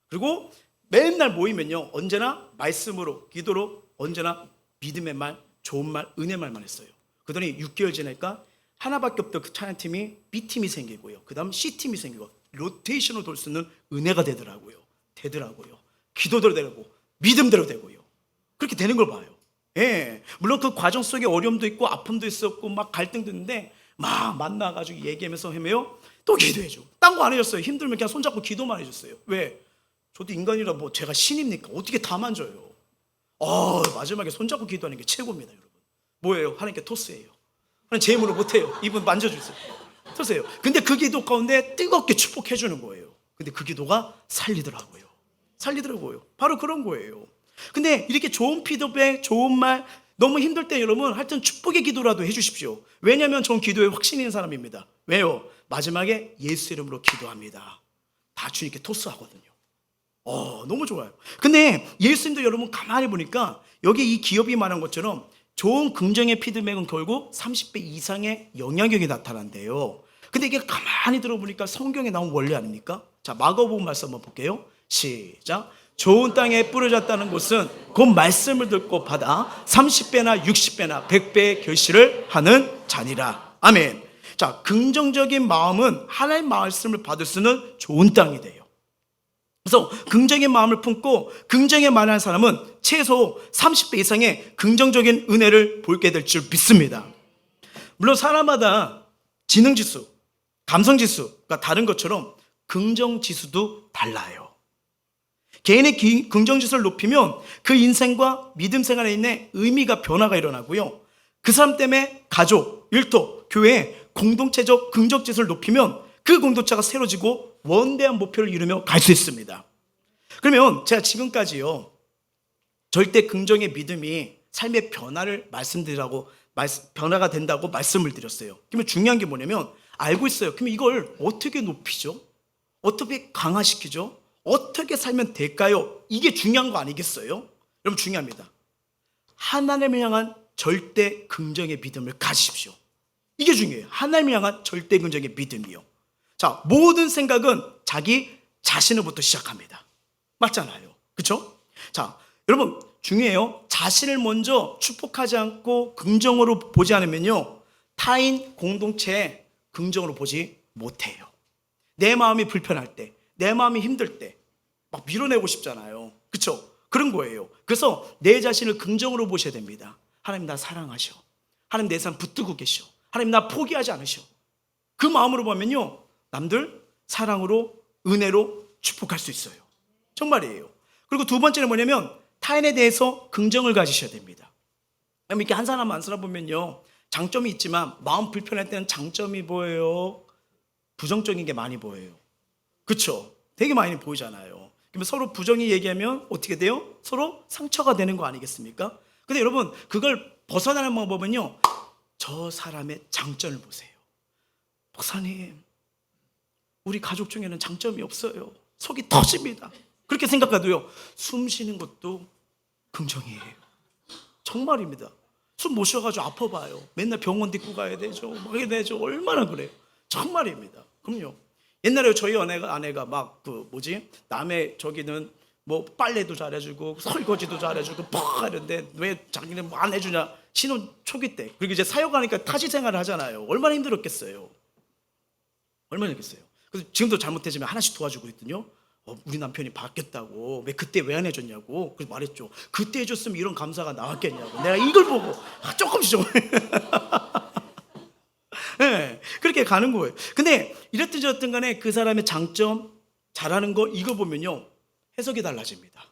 그리고 맨날 모이면요, 언제나 말씀으로, 기도로, 언제나 믿음의 말, 좋은 말, 은혜 말만 했어요. 그러더니 6개월 지나니까 하나밖에 없던 그 찬양팀이 B팀이 생기고요, 그 다음 C팀이 생기고, 로테이션으로 돌 수 있는 은혜가 되더라고요. 기도대로 되고 믿음대로 되고요. 그렇게 되는 걸 봐요. 예, 물론 그 과정 속에 어려움도 있고 아픔도 있었고 막 갈등도 있는데, 막 만나가지고 얘기하면서 헤매요. 또 기도해줘. 딴 거 안 해줬어요. 힘들면 그냥 손잡고 기도만 해줬어요. 왜? 저도 인간이라 뭐 제가 신입니까? 어떻게 다 만져요. 마지막에 손잡고 기도하는 게 최고입니다, 여러분. 뭐예요? 하나님께 토스예요. 하나님 제 힘으로 못해요. 이분 만져주세요. 토스예요. 근데 그 기도 가운데 뜨겁게 축복해 주는 거예요. 근데 그 기도가 살리더라고요. 바로 그런 거예요. 근데 이렇게 좋은 피드백, 좋은 말, 너무 힘들 때 여러분 하여튼 축복의 기도라도 해주십시오. 왜냐하면 전 기도에 확신 있는 사람입니다. 왜요? 마지막에 예수 이름으로 기도합니다. 다 주님께 토스하거든요. 너무 좋아요. 근데 예수님도 여러분 가만히 보니까 여기 이 기업이 말한 것처럼 좋은 긍정의 피드백은 결국 30배 이상의 영향력이 나타난대요. 근데 이게 가만히 들어보니까 성경에 나온 원리 아닙니까? 자, 마가복음 말씀 한번 볼게요. 시작. 좋은 땅에 뿌려졌다는 것은 곧 말씀을 듣고 받아 30배나 60배나 100배의 결실을 하는 자니라. 아멘. 자, 긍정적인 마음은 하나님의 말씀을 받을 수 있는 좋은 땅이 돼요. 그래서 긍정의 마음을 품고 긍정의 말을 하는 사람은 최소 30배 이상의 긍정적인 은혜를 보게 될 줄 믿습니다. 물론 사람마다 지능지수, 감성지수가 다른 것처럼 긍정지수도 달라요. 개인의 긍정지수를 높이면 그 인생과 믿음 생활에 있는 의미가 변화가 일어나고요, 그 사람 때문에 가족, 일터, 교회, 공동체적 긍정지수를 높이면 그 공동체가 새로지고 원대한 목표를 이루며 갈 수 있습니다. 그러면 제가 지금까지요, 절대 긍정의 믿음이 삶의 변화를 말씀드리라고, 변화가 된다고 말씀을 드렸어요. 그러면 중요한 게 뭐냐면, 알고 있어요. 그러면 이걸 어떻게 높이죠? 어떻게 강화시키죠? 어떻게 살면 될까요? 이게 중요한 거 아니겠어요? 여러분 중요합니다. 하나님을 향한 절대 긍정의 믿음을 가지십시오. 이게 중요해요. 하나님을 향한 절대 긍정의 믿음이요. 자, 모든 생각은 자기 자신으로부터 시작합니다. 맞잖아요. 그렇죠? 자, 여러분 중요해요. 자신을 먼저 축복하지 않고 긍정으로 보지 않으면요, 타인 공동체에 긍정으로 보지 못해요. 내 마음이 불편할 때, 내 마음이 힘들 때 막 밀어내고 싶잖아요. 그렇죠? 그런 거예요. 그래서 내 자신을 긍정으로 보셔야 됩니다. 하나님 나 사랑하셔. 하나님 내 삶 붙들고 계셔. 하나님 나 포기하지 않으셔. 그 마음으로 보면요, 남들 사랑으로, 은혜로 축복할 수 있어요. 정말이에요. 그리고 두 번째는 뭐냐면, 타인에 대해서 긍정을 가지셔야 됩니다. 이렇게 한 사람 한 사람 보면요, 장점이 있지만 마음 불편할 때는 장점이 보여요, 부정적인 게 많이 보여요. 그렇죠? 되게 많이 보이잖아요. 그러면 서로 부정이 얘기하면 어떻게 돼요? 서로 상처가 되는 거 아니겠습니까? 근데 여러분 그걸 벗어나는 방법은요, 저 사람의 장점을 보세요. 목사님, 우리 가족 중에는 장점이 없어요. 속이 터집니다. 그렇게 생각해도요, 숨 쉬는 것도 긍정이에요. 정말입니다. 숨 못 쉬어가지고 아파봐요. 맨날 병원 데리고 가야 되죠. 막 해야 되죠. 얼마나 그래요. 정말입니다. 그럼요. 옛날에 저희 아내가 막 남의 저기는 뭐 빨래도 잘해주고 설거지도 잘해주고 막 하는데 왜 자기는 뭐 안 해주냐, 신혼 초기 때. 그리고 이제 사역하니까 타지 생활을 하잖아요. 얼마나 힘들었겠어요. 그래서 지금도 잘못해지면 하나씩 도와주고 있거든요. 우리 남편이 바뀌었다고. 왜 그때 왜 안 해줬냐고. 그래서 말했죠. 그때 해줬으면 이런 감사가 나왔겠냐고. 내가 이걸 보고 조금씩 좀 네, 그렇게 가는 거예요. 근데 이랬든 저랬든 간에 그 사람의 장점, 잘하는 거 이거 보면요, 해석이 달라집니다.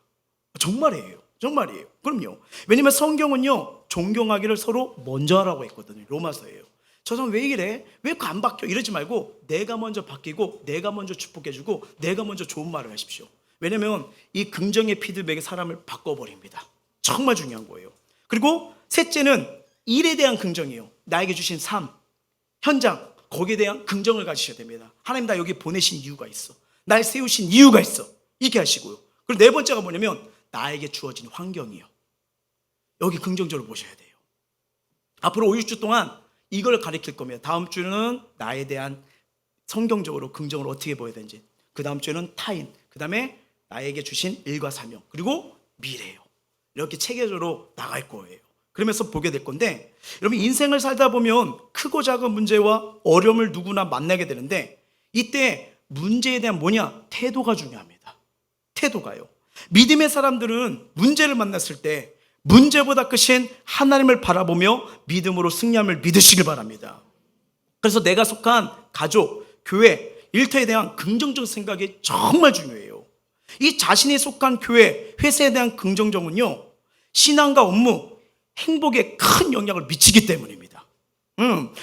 정말이에요. 정말이에요. 그럼요. 왜냐면 성경은요, 존경하기를 서로 먼저 하라고 했거든요. 로마서예요. 저 사람 왜 이래? 왜 안 바뀌어? 이러지 말고 내가 먼저 바뀌고 내가 먼저 축복해주고 내가 먼저 좋은 말을 하십시오. 왜냐면 이 긍정의 피드백이 사람을 바꿔버립니다. 정말 중요한 거예요. 그리고 셋째는 일에 대한 긍정이에요. 나에게 주신 삶, 현장, 거기에 대한 긍정을 가지셔야 됩니다. 하나님 나 여기 보내신 이유가 있어. 날 세우신 이유가 있어. 이렇게 하시고요. 그리고 네 번째가 뭐냐면 나에게 주어진 환경이요. 여기 긍정적으로 보셔야 돼요. 앞으로 5, 6주 동안 이걸 가르칠 겁니다. 다음 주는 나에 대한 성경적으로 긍정을 어떻게 보여야 되는지, 그 다음 주에는 타인, 그 다음에 나에게 주신 일과 사명, 그리고 미래예요. 이렇게 체계적으로 나갈 거예요. 그러면서 보게 될 건데, 여러분 인생을 살다 보면 크고 작은 문제와 어려움을 누구나 만나게 되는데 이때 문제에 대한 뭐냐? 태도가 중요합니다. 태도가요. 믿음의 사람들은 문제를 만났을 때 문제보다 크신 하나님을 바라보며 믿음으로 승리함을 믿으시길 바랍니다. 그래서 내가 속한 가족, 교회, 일터에 대한 긍정적 생각이 정말 중요해요. 이 자신이 속한 교회, 회사에 대한 긍정적은요, 신앙과 업무, 행복에 큰 영향을 미치기 때문입니다.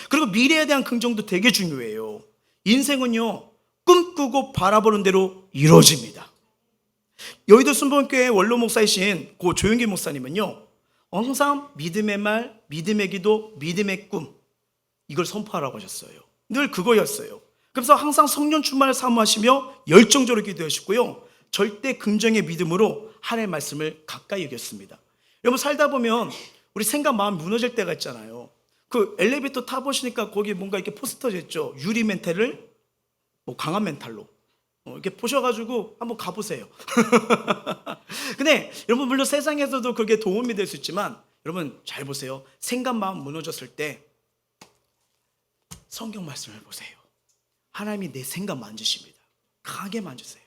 그리고 미래에 대한 긍정도 되게 중요해요. 인생은요, 꿈꾸고 바라보는 대로 이루어집니다. 여의도 순복음교회 원로 목사이신 고 조용기 목사님은요, 항상 믿음의 말, 믿음의 기도, 믿음의 꿈, 이걸 선포하라고 하셨어요. 늘 그거였어요. 그래서 항상 성령 충만을 사모하시며 열정적으로 기도하셨고요, 절대 긍정의 믿음으로 하나님의 말씀을 가까이 여겼습니다. 여러분 살다 보면 우리 생각 마음 무너질 때가 있잖아요. 그 엘리베이터 타보시니까 거기 뭔가 이렇게 포스터져 있죠. 유리 멘탈을 강한 멘탈로 이렇게 보셔가지고 한번 가보세요. 근데 여러분 물론 세상에서도 그게 도움이 될 수 있지만 여러분 잘 보세요. 생각 마음 무너졌을 때 성경 말씀을 보세요. 하나님이 내 생각 만지십니다. 강하게 만지세요.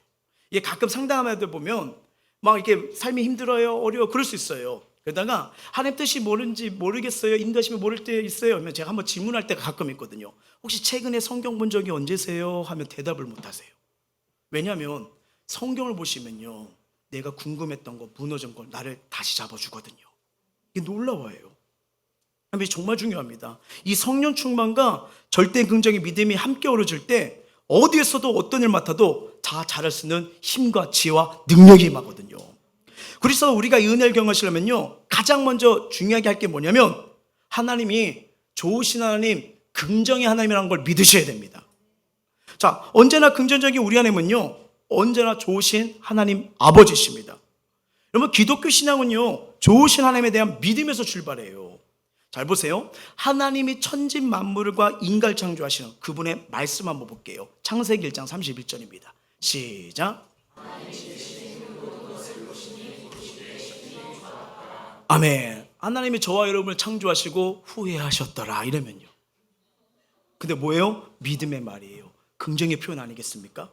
이게 가끔 상담할 때 보면 막 이렇게 삶이 힘들어요, 어려워, 그럴 수 있어요. 그러다가 하나님 뜻이 모르는지 모르겠어요, 인도하시면 모를 때 있어요 하면 제가 한번 질문할 때가 가끔 있거든요. 혹시 최근에 성경 본 적이 언제세요? 하면 대답을 못 하세요. 왜냐하면 성경을 보시면요, 내가 궁금했던 거, 무너진 걸 나를 다시 잡아주거든요. 이게 놀라워요. 이게 정말 중요합니다. 이 성령 충만과 절대 긍정의 믿음이 함께 어우러질 때 어디에서도 어떤 일 맡아도 다 잘할 수 있는 힘과 지혜와 능력이 임하거든요. 그래서 우리가 이 은혜를 경험하시려면요, 가장 먼저 중요하게 할 게 뭐냐면 하나님이 좋으신 하나님, 긍정의 하나님이라는 걸 믿으셔야 됩니다. 자, 언제나 긍정적인 우리 하나님은요, 언제나 좋으신 하나님 아버지십니다. 여러분 기독교 신앙은요, 좋으신 하나님에 대한 믿음에서 출발해요. 잘 보세요. 하나님이 천지 만물과 인간을 창조하시는 그분의 말씀 한번 볼게요. 창세기 1장 31절입니다. 시작. 아멘. 하나님이 저와 여러분을 창조하시고 후회하셨더라 이러면요. 근데 뭐예요? 믿음의 말이에요. 긍정의 표현 아니겠습니까?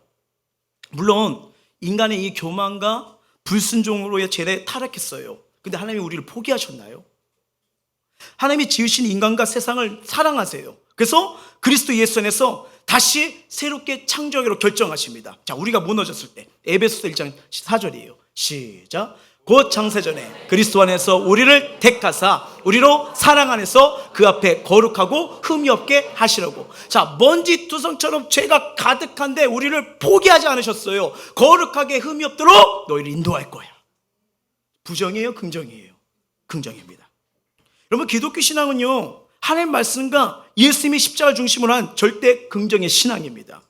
물론 인간의 이 교만과 불순종으로의 죄에 타락했어요. 근데 하나님이 우리를 포기하셨나요? 하나님이 지으신 인간과 세상을 사랑하세요. 그래서 그리스도 예수 안에서 다시 새롭게 창조하기로 결정하십니다. 자, 우리가 무너졌을 때 에베소서 1장 4절이에요. 시작. 곧 창세전에 그리스도 안에서 우리를 택하사 우리로 사랑 안에서 그 앞에 거룩하고 흠이 없게 하시려고. 자, 먼지 투성처럼 죄가 가득한데 우리를 포기하지 않으셨어요. 거룩하게 흠이 없도록 너희를 인도할 거야. 부정이에요, 긍정이에요? 긍정입니다. 여러분 기독교 신앙은요, 하나님 말씀과 예수님이 십자가 중심으로 한 절대 긍정의 신앙입니다.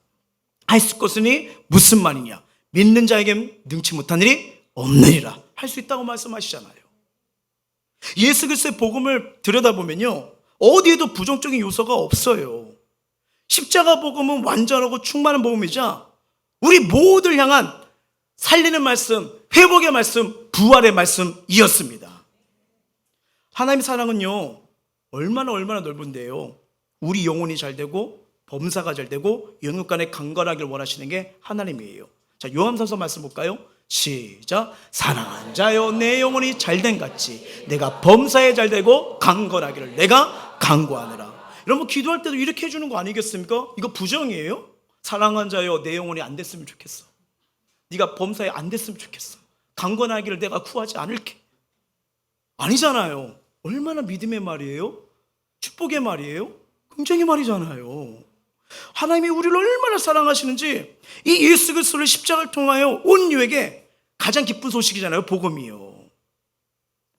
할 수 것이니 무슨 말이냐? 믿는 자에겐 능치 못한 일이 없느니라. 할 수 있다고 말씀하시잖아요. 예수 그리스도의 복음을 들여다보면요, 어디에도 부정적인 요소가 없어요. 십자가 복음은 완전하고 충만한 복음이자 우리 모두를 향한 살리는 말씀, 회복의 말씀, 부활의 말씀이었습니다. 하나님의 사랑은요, 얼마나 넓은데요, 우리 영혼이 잘 되고 범사가 잘 되고 영육간에 강건하길 원하시는 게 하나님이에요. 자, 요한삼서 말씀 볼까요? 시작. 사랑한 자여 내 영혼이 잘된 같이 내가 범사에 잘되고 강건하기를 내가 간구하느라. 여러분 기도할 때도 이렇게 해주는 거 아니겠습니까? 이거 부정이에요? 사랑한 자여 내 영혼이 안 됐으면 좋겠어. 네가 범사에 안 됐으면 좋겠어. 강건하기를 내가 구하지 않을게. 아니잖아요. 얼마나 믿음의 말이에요? 축복의 말이에요? 긍정의 말이잖아요. 하나님이 우리를 얼마나 사랑하시는지 이 예수 그리스도를 십자가를 통하여 온 유에게 가장 기쁜 소식이잖아요. 복음이요.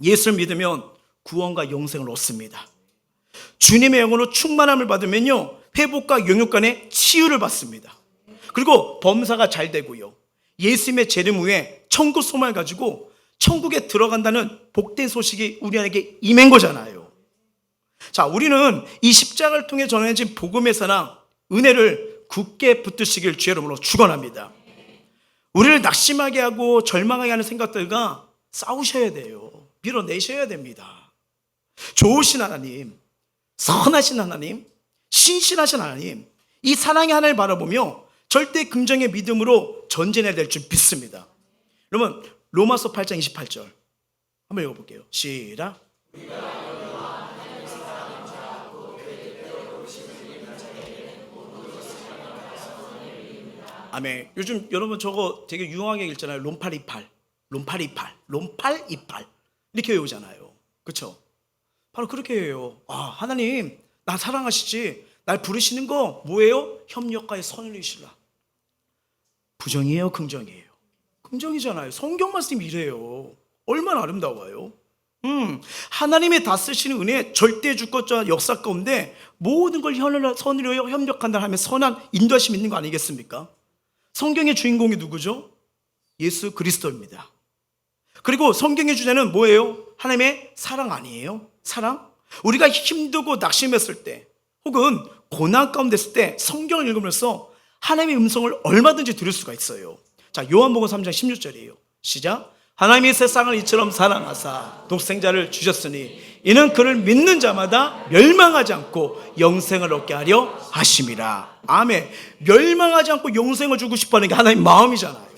예수를 믿으면 구원과 영생을 얻습니다. 주님의 영으로 충만함을 받으면요, 회복과 영육 간의 치유를 받습니다. 그리고 범사가 잘 되고요, 예수님의 재림 후에 천국 소망을 가지고 천국에 들어간다는 복된 소식이 우리에게 임한 거잖아요. 자, 우리는 이 십자가를 통해 전해진 복음의 사랑, 은혜를 굳게 붙드시길 주의 이름으로 축원합니다. 우리를 낙심하게 하고 절망하게 하는 생각들과 싸우셔야 돼요. 밀어내셔야 됩니다. 좋으신 하나님, 선하신 하나님, 신실하신 하나님, 이 사랑의 하나님을 바라보며 절대 긍정의 믿음으로 전진해야 될 줄 믿습니다. 여러분 로마서 8장 28절 한번 읽어볼게요. 시작. 아멘. 요즘 여러분 저거 되게 유용하게 읽잖아요. 롬팔이팔 이렇게 외우잖아요. 그렇죠? 바로 그렇게 해요. 아, 하나님 나 사랑하시지, 날 부르시는 거 뭐예요? 협력과의 선을 이루시라. 부정이에요, 긍정이에요? 긍정이잖아요. 성경 말씀이 이래요. 얼마나 아름다워요. 하나님의 다 쓰시는 은혜, 절대 주권자 역사 가운데 모든 걸 선으로 협력한다 하면 선한 인도하심 있는 거 아니겠습니까? 성경의 주인공이 누구죠? 예수 그리스도입니다. 그리고 성경의 주제는 뭐예요? 하나님의 사랑 아니에요? 사랑? 우리가 힘들고 낙심했을 때 혹은 고난 가운데 있을 때 성경을 읽으면서 하나님의 음성을 얼마든지 들을 수가 있어요. 자, 요한복음 3장 16절이에요. 시작. 하나님이 세상을 이처럼 사랑하사 독생자를 주셨으니 이는 그를 믿는 자마다 멸망하지 않고 영생을 얻게 하려 하심이라. 아멘. 멸망하지 않고 영생을 주고 싶어하는 게 하나님 마음이잖아요.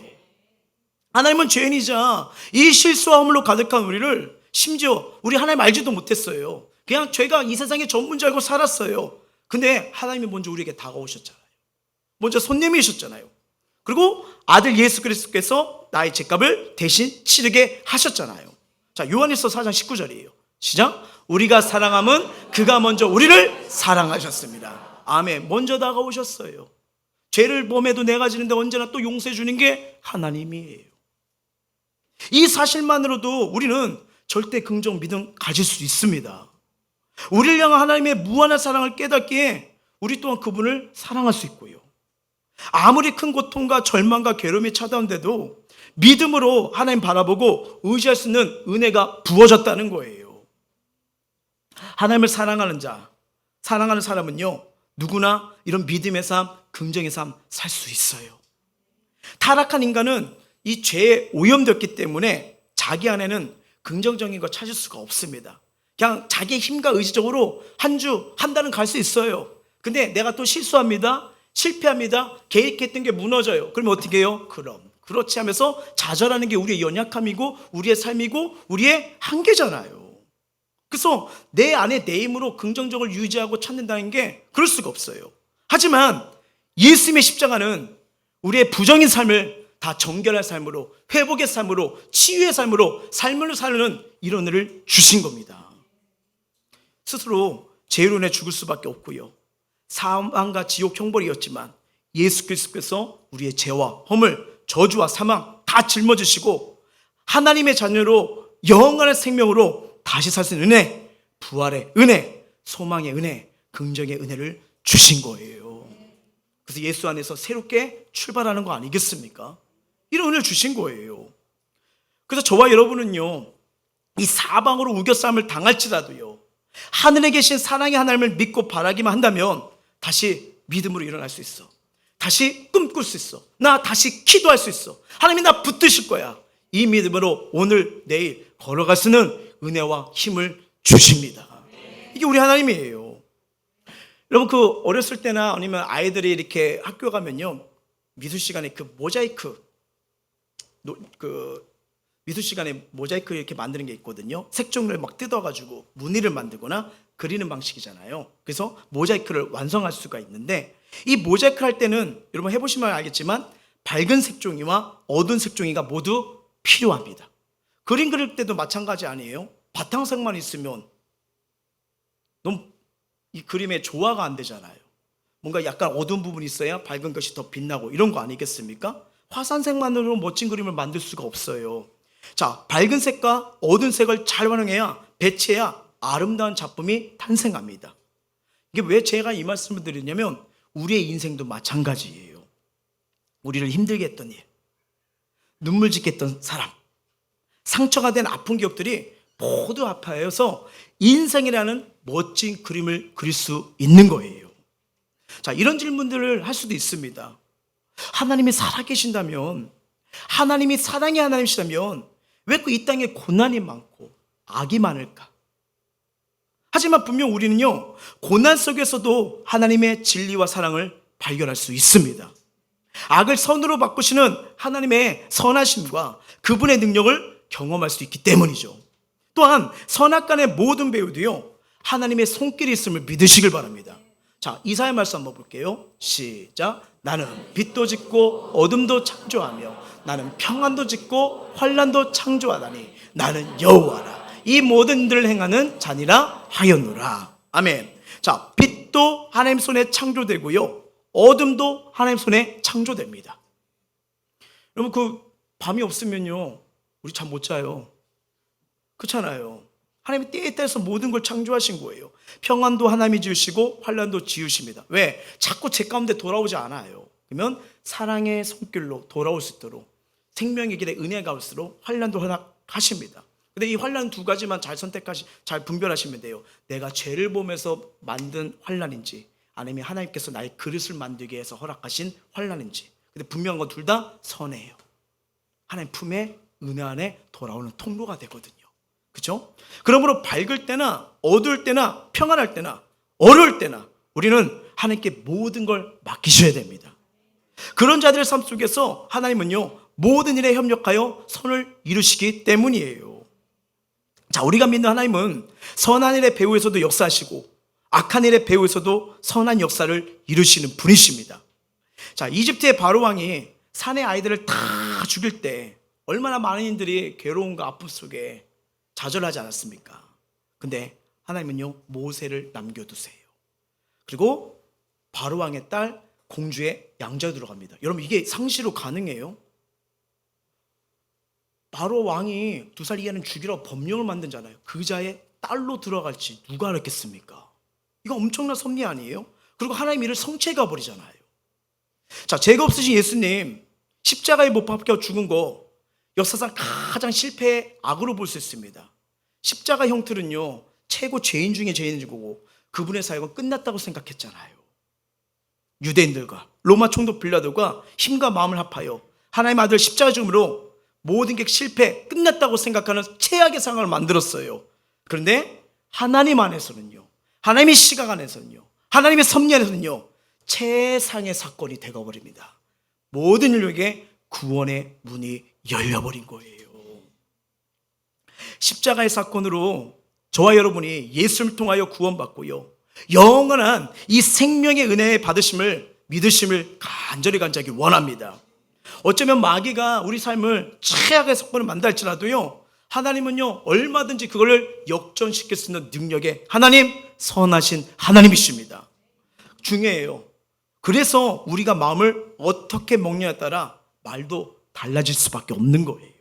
하나님은 죄인이자 이 실수와 허물로 가득한 우리를, 심지어 우리 하나님 알지도 못했어요. 그냥 죄가 이 세상의 전부인 알고 살았어요. 근데 하나님이 먼저 우리에게 다가오셨잖아요. 먼저 손님이셨잖아요. 그리고 아들 예수 그리스도께서 나의 죄값을 대신 치르게 하셨잖아요. 자, 요한일서 4장 19절이에요. 시작. 우리가 사랑함은 그가 먼저 우리를 사랑하셨습니다. 아멘. 먼저 다가오셨어요. 죄를 범해도 내가 지는데 언제나 또 용서해 주는 게 하나님이에요. 이 사실만으로도 우리는 절대 긍정 믿음 가질 수 있습니다. 우리를 향한 하나님의 무한한 사랑을 깨닫기에 우리 또한 그분을 사랑할 수 있고요. 아무리 큰 고통과 절망과 괴로움이 찾아온데도 믿음으로 하나님 바라보고 의지할 수 있는 은혜가 부어졌다는 거예요. 하나님을 사랑하는 자, 사랑하는 사람은요, 누구나 이런 믿음의 삶, 긍정의 삶 살 수 있어요. 타락한 인간은 이 죄에 오염되었기 때문에 자기 안에는 긍정적인 거 찾을 수가 없습니다. 그냥 자기의 힘과 의지적으로 한 주, 한 달은 갈 수 있어요. 근데 내가 또 실수합니다. 실패합니다. 계획했던 게 무너져요. 그러면 어떻게 해요? 그렇지 하면서 좌절하는 게 우리의 연약함이고 우리의 삶이고 우리의 한계잖아요. 그래서 내 안에 내 힘으로 긍정적을 유지하고 찾는다는 게 그럴 수가 없어요. 하지만 예수님의 십자가는 우리의 부정인 삶을 다 정결할 삶으로, 회복의 삶으로, 치유의 삶으로 삶을 사는 이런 은혜를 주신 겁니다. 스스로 죄로 인해 죽을 수밖에 없고요, 사망과 지옥 형벌이었지만 예수 그리스도께서 우리의 죄와 허물, 저주와 사망 다 짊어지시고 하나님의 자녀로 영원한 생명으로 다시 살 수 있는 은혜, 부활의 은혜, 소망의 은혜, 긍정의 은혜를 주신 거예요. 그래서 예수 안에서 새롭게 출발하는 거 아니겠습니까? 이런 은혜를 주신 거예요. 그래서 저와 여러분은요, 이 사방으로 우겨싸움을 당할지라도요, 하늘에 계신 사랑의 하나님을 믿고 바라기만 한다면 다시 믿음으로 일어날 수 있어. 다시 꿈꿀 수 있어. 나 다시 기도할 수 있어. 하나님이 나 붙드실 거야. 이 믿음으로 오늘 내일 걸어갈 수 있는 은혜와 힘을 주십니다. 이게 우리 하나님이에요. 여러분, 그 어렸을 때나 아니면 아이들이 이렇게 학교 가면요, 미술 시간에 그 모자이크 그 미술 시간에 모자이크 이렇게 만드는 게 있거든요. 색종이를 막 뜯어가지고 무늬를 만들거나 그리는 방식이잖아요. 그래서 모자이크를 완성할 수가 있는데, 이 모자이크를 할 때는 여러분 해보시면 알겠지만 밝은 색종이와 어두운 색종이가 모두 필요합니다. 그림 그릴 때도 마찬가지 아니에요? 바탕색만 있으면 너무 이 그림의 조화가 안 되잖아요. 뭔가 약간 어두운 부분이 있어야 밝은 것이 더 빛나고 이런 거 아니겠습니까? 화산색만으로 멋진 그림을 만들 수가 없어요. 자, 밝은 색과 어두운 색을 잘 활용해야, 배치해야 아름다운 작품이 탄생합니다. 이게 왜 제가 이 말씀을 드리냐면, 우리의 인생도 마찬가지예요. 우리를 힘들게 했던 일, 눈물 짓게 했던 사람, 상처가 된 아픈 기억들이 모두 아파해서 인생이라는 멋진 그림을 그릴 수 있는 거예요. 자, 이런 질문들을 할 수도 있습니다. 하나님이 살아계신다면, 하나님이 사랑의 하나님이시다면 왜 그 이 땅에 고난이 많고 악이 많을까? 하지만 분명 우리는요, 고난 속에서도 하나님의 진리와 사랑을 발견할 수 있습니다. 악을 선으로 바꾸시는 하나님의 선하심과 그분의 능력을 경험할 수 있기 때문이죠. 또한 선악간의 모든 배우도요, 하나님의 손길이 있음을 믿으시길 바랍니다. 자, 이사야 말씀 한번 볼게요. 시작. 나는 빛도 짓고 어둠도 창조하며 나는 평안도 짓고 환난도 창조하다니 나는 여호와라. 이 모든 일을 행하는 자니라 하였노라. 아멘. 자, 빛도 하나님 손에 창조되고요, 어둠도 하나님 손에 창조됩니다. 여러분, 그 밤이 없으면요, 우리 잠 못 자요. 그렇잖아요. 하나님이 때에 따라서 모든 걸 창조하신 거예요. 평안도 하나님이 지으시고 환난도 지으십니다. 왜? 자꾸 제 가운데 돌아오지 않아요. 그러면 사랑의 손길로 돌아올 수 있도록, 생명의 길에 은혜가 올수록 환난도 허락하십니다. 근데 이 환난 두 가지만 잘 분별하시면 돼요. 내가 죄를 보면서 만든 환난인지, 아니면 하나님께서 나의 그릇을 만들기 위해서 허락하신 환난인지. 근데 분명한 건 둘 다 선해요. 하나님 품에, 은혜 안에 돌아오는 통로가 되거든요. 그렇죠? 그러므로 밝을 때나 어두울 때나 평안할 때나 어려울 때나 우리는 하나님께 모든 걸 맡기셔야 됩니다. 그런 자들의 삶 속에서 하나님은요, 모든 일에 협력하여 선을 이루시기 때문이에요. 자, 우리가 믿는 하나님은 선한 일의 배후에서도 역사하시고 악한 일의 배후에서도 선한 역사를 이루시는 분이십니다. 자, 이집트의 바로 왕이 산의 아이들을 다 죽일 때 얼마나 많은 이들이 괴로움과 아픔 속에 좌절하지 않았습니까? 근데 하나님은요, 모세를 남겨두세요. 그리고 바로 왕의 딸 공주의 양자로 들어갑니다. 여러분, 이게 상시로 가능해요? 바로 왕이 2살 이하는 죽이라고 법령을 만든잖아요. 그자의 딸로 들어갈지 누가 알았겠습니까? 이거 엄청난 섭리 아니에요? 그리고 하나님 이를 성취해 버리잖아요. 자, 죄가 없으신 예수님 십자가에 못 박혀 죽은 거 역사상 가장 실패의 악으로 볼 수 있습니다. 십자가 형틀은요, 최고 죄인 중에 죄인인 거고 그분의 사역은 끝났다고 생각했잖아요. 유대인들과 로마 총독 빌라도가 힘과 마음을 합하여 하나님 아들 십자가 죽음으로 모든 게 실패, 끝났다고 생각하는 최악의 상황을 만들었어요. 그런데 하나님 안에서는요, 하나님의 시각 안에서는요, 하나님의 섭리 안에서는요, 최상의 사건이 되어버립니다. 모든 인류에게 구원의 문이 열려버린 거예요. 십자가의 사건으로 저와 여러분이 예수를 통하여 구원받고요, 영원한 이 생명의 은혜의 받으심을, 믿으심을 간절히 원합니다. 어쩌면 마귀가 우리 삶을 최악의 사건을 만들지라도요, 하나님은요, 얼마든지 그걸 역전시킬 수 있는 능력의 하나님, 선하신 하나님이십니다. 중요해요. 그래서 우리가 마음을 어떻게 먹느냐에 따라 말도 달라질 수밖에 없는 거예요.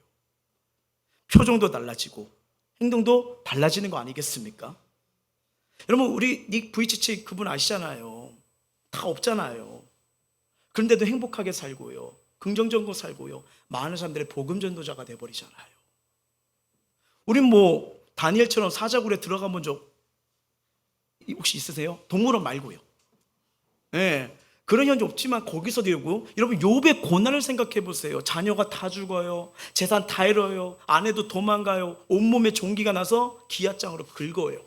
표정도 달라지고 행동도 달라지는 거 아니겠습니까? 여러분, 우리 닉 부이치치 그분 아시잖아요. 다 없잖아요. 그런데도 행복하게 살고요, 긍정적으로 살고요, 많은 사람들의 복음 전도자가 돼버리잖아요. 우린 뭐 다니엘처럼 사자굴에 들어가 본 적 혹시 있으세요? 동물원 말고요. 네, 그런 현지 없지만 거기서 되고, 여러분 욥의 고난을 생각해 보세요. 자녀가 다 죽어요, 재산 다 잃어요, 아내도 도망가요, 온몸에 종기가 나서 기아장으로 긁어요.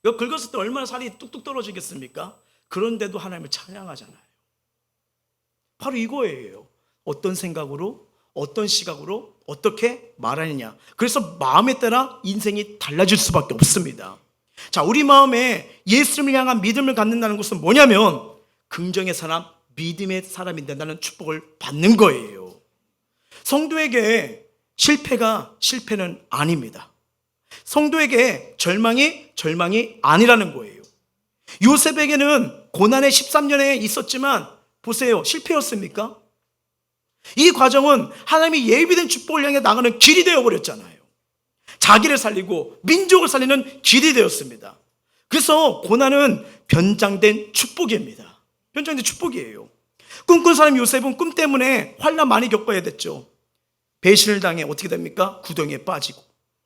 이거 긁었을 때 얼마나 살이 뚝뚝 떨어지겠습니까? 그런데도 하나님을 찬양하잖아요. 바로 이거예요. 어떤 생각으로, 어떤 시각으로 어떻게 말하느냐. 그래서 마음에 따라 인생이 달라질 수밖에 없습니다. 자, 우리 마음에 예수님을 향한 믿음을 갖는다는 것은 뭐냐면 긍정의 사람, 믿음의 사람이 된다는 축복을 받는 거예요. 성도에게 실패는 아닙니다. 성도에게 절망이 아니라는 거예요. 요셉에게는 고난의 13년에 있었지만 보세요. 실패였습니까? 이 과정은 하나님이 예비된 축복을 향해 나가는 길이 되어버렸잖아요. 자기를 살리고 민족을 살리는 길이 되었습니다. 그래서 고난은 변장된 축복입니다. 변장된 축복이에요. 꿈꾼 사람 요셉은 꿈 때문에 환난 많이 겪어야 됐죠. 배신을 당해 어떻게 됩니까? 구덩이에 빠지고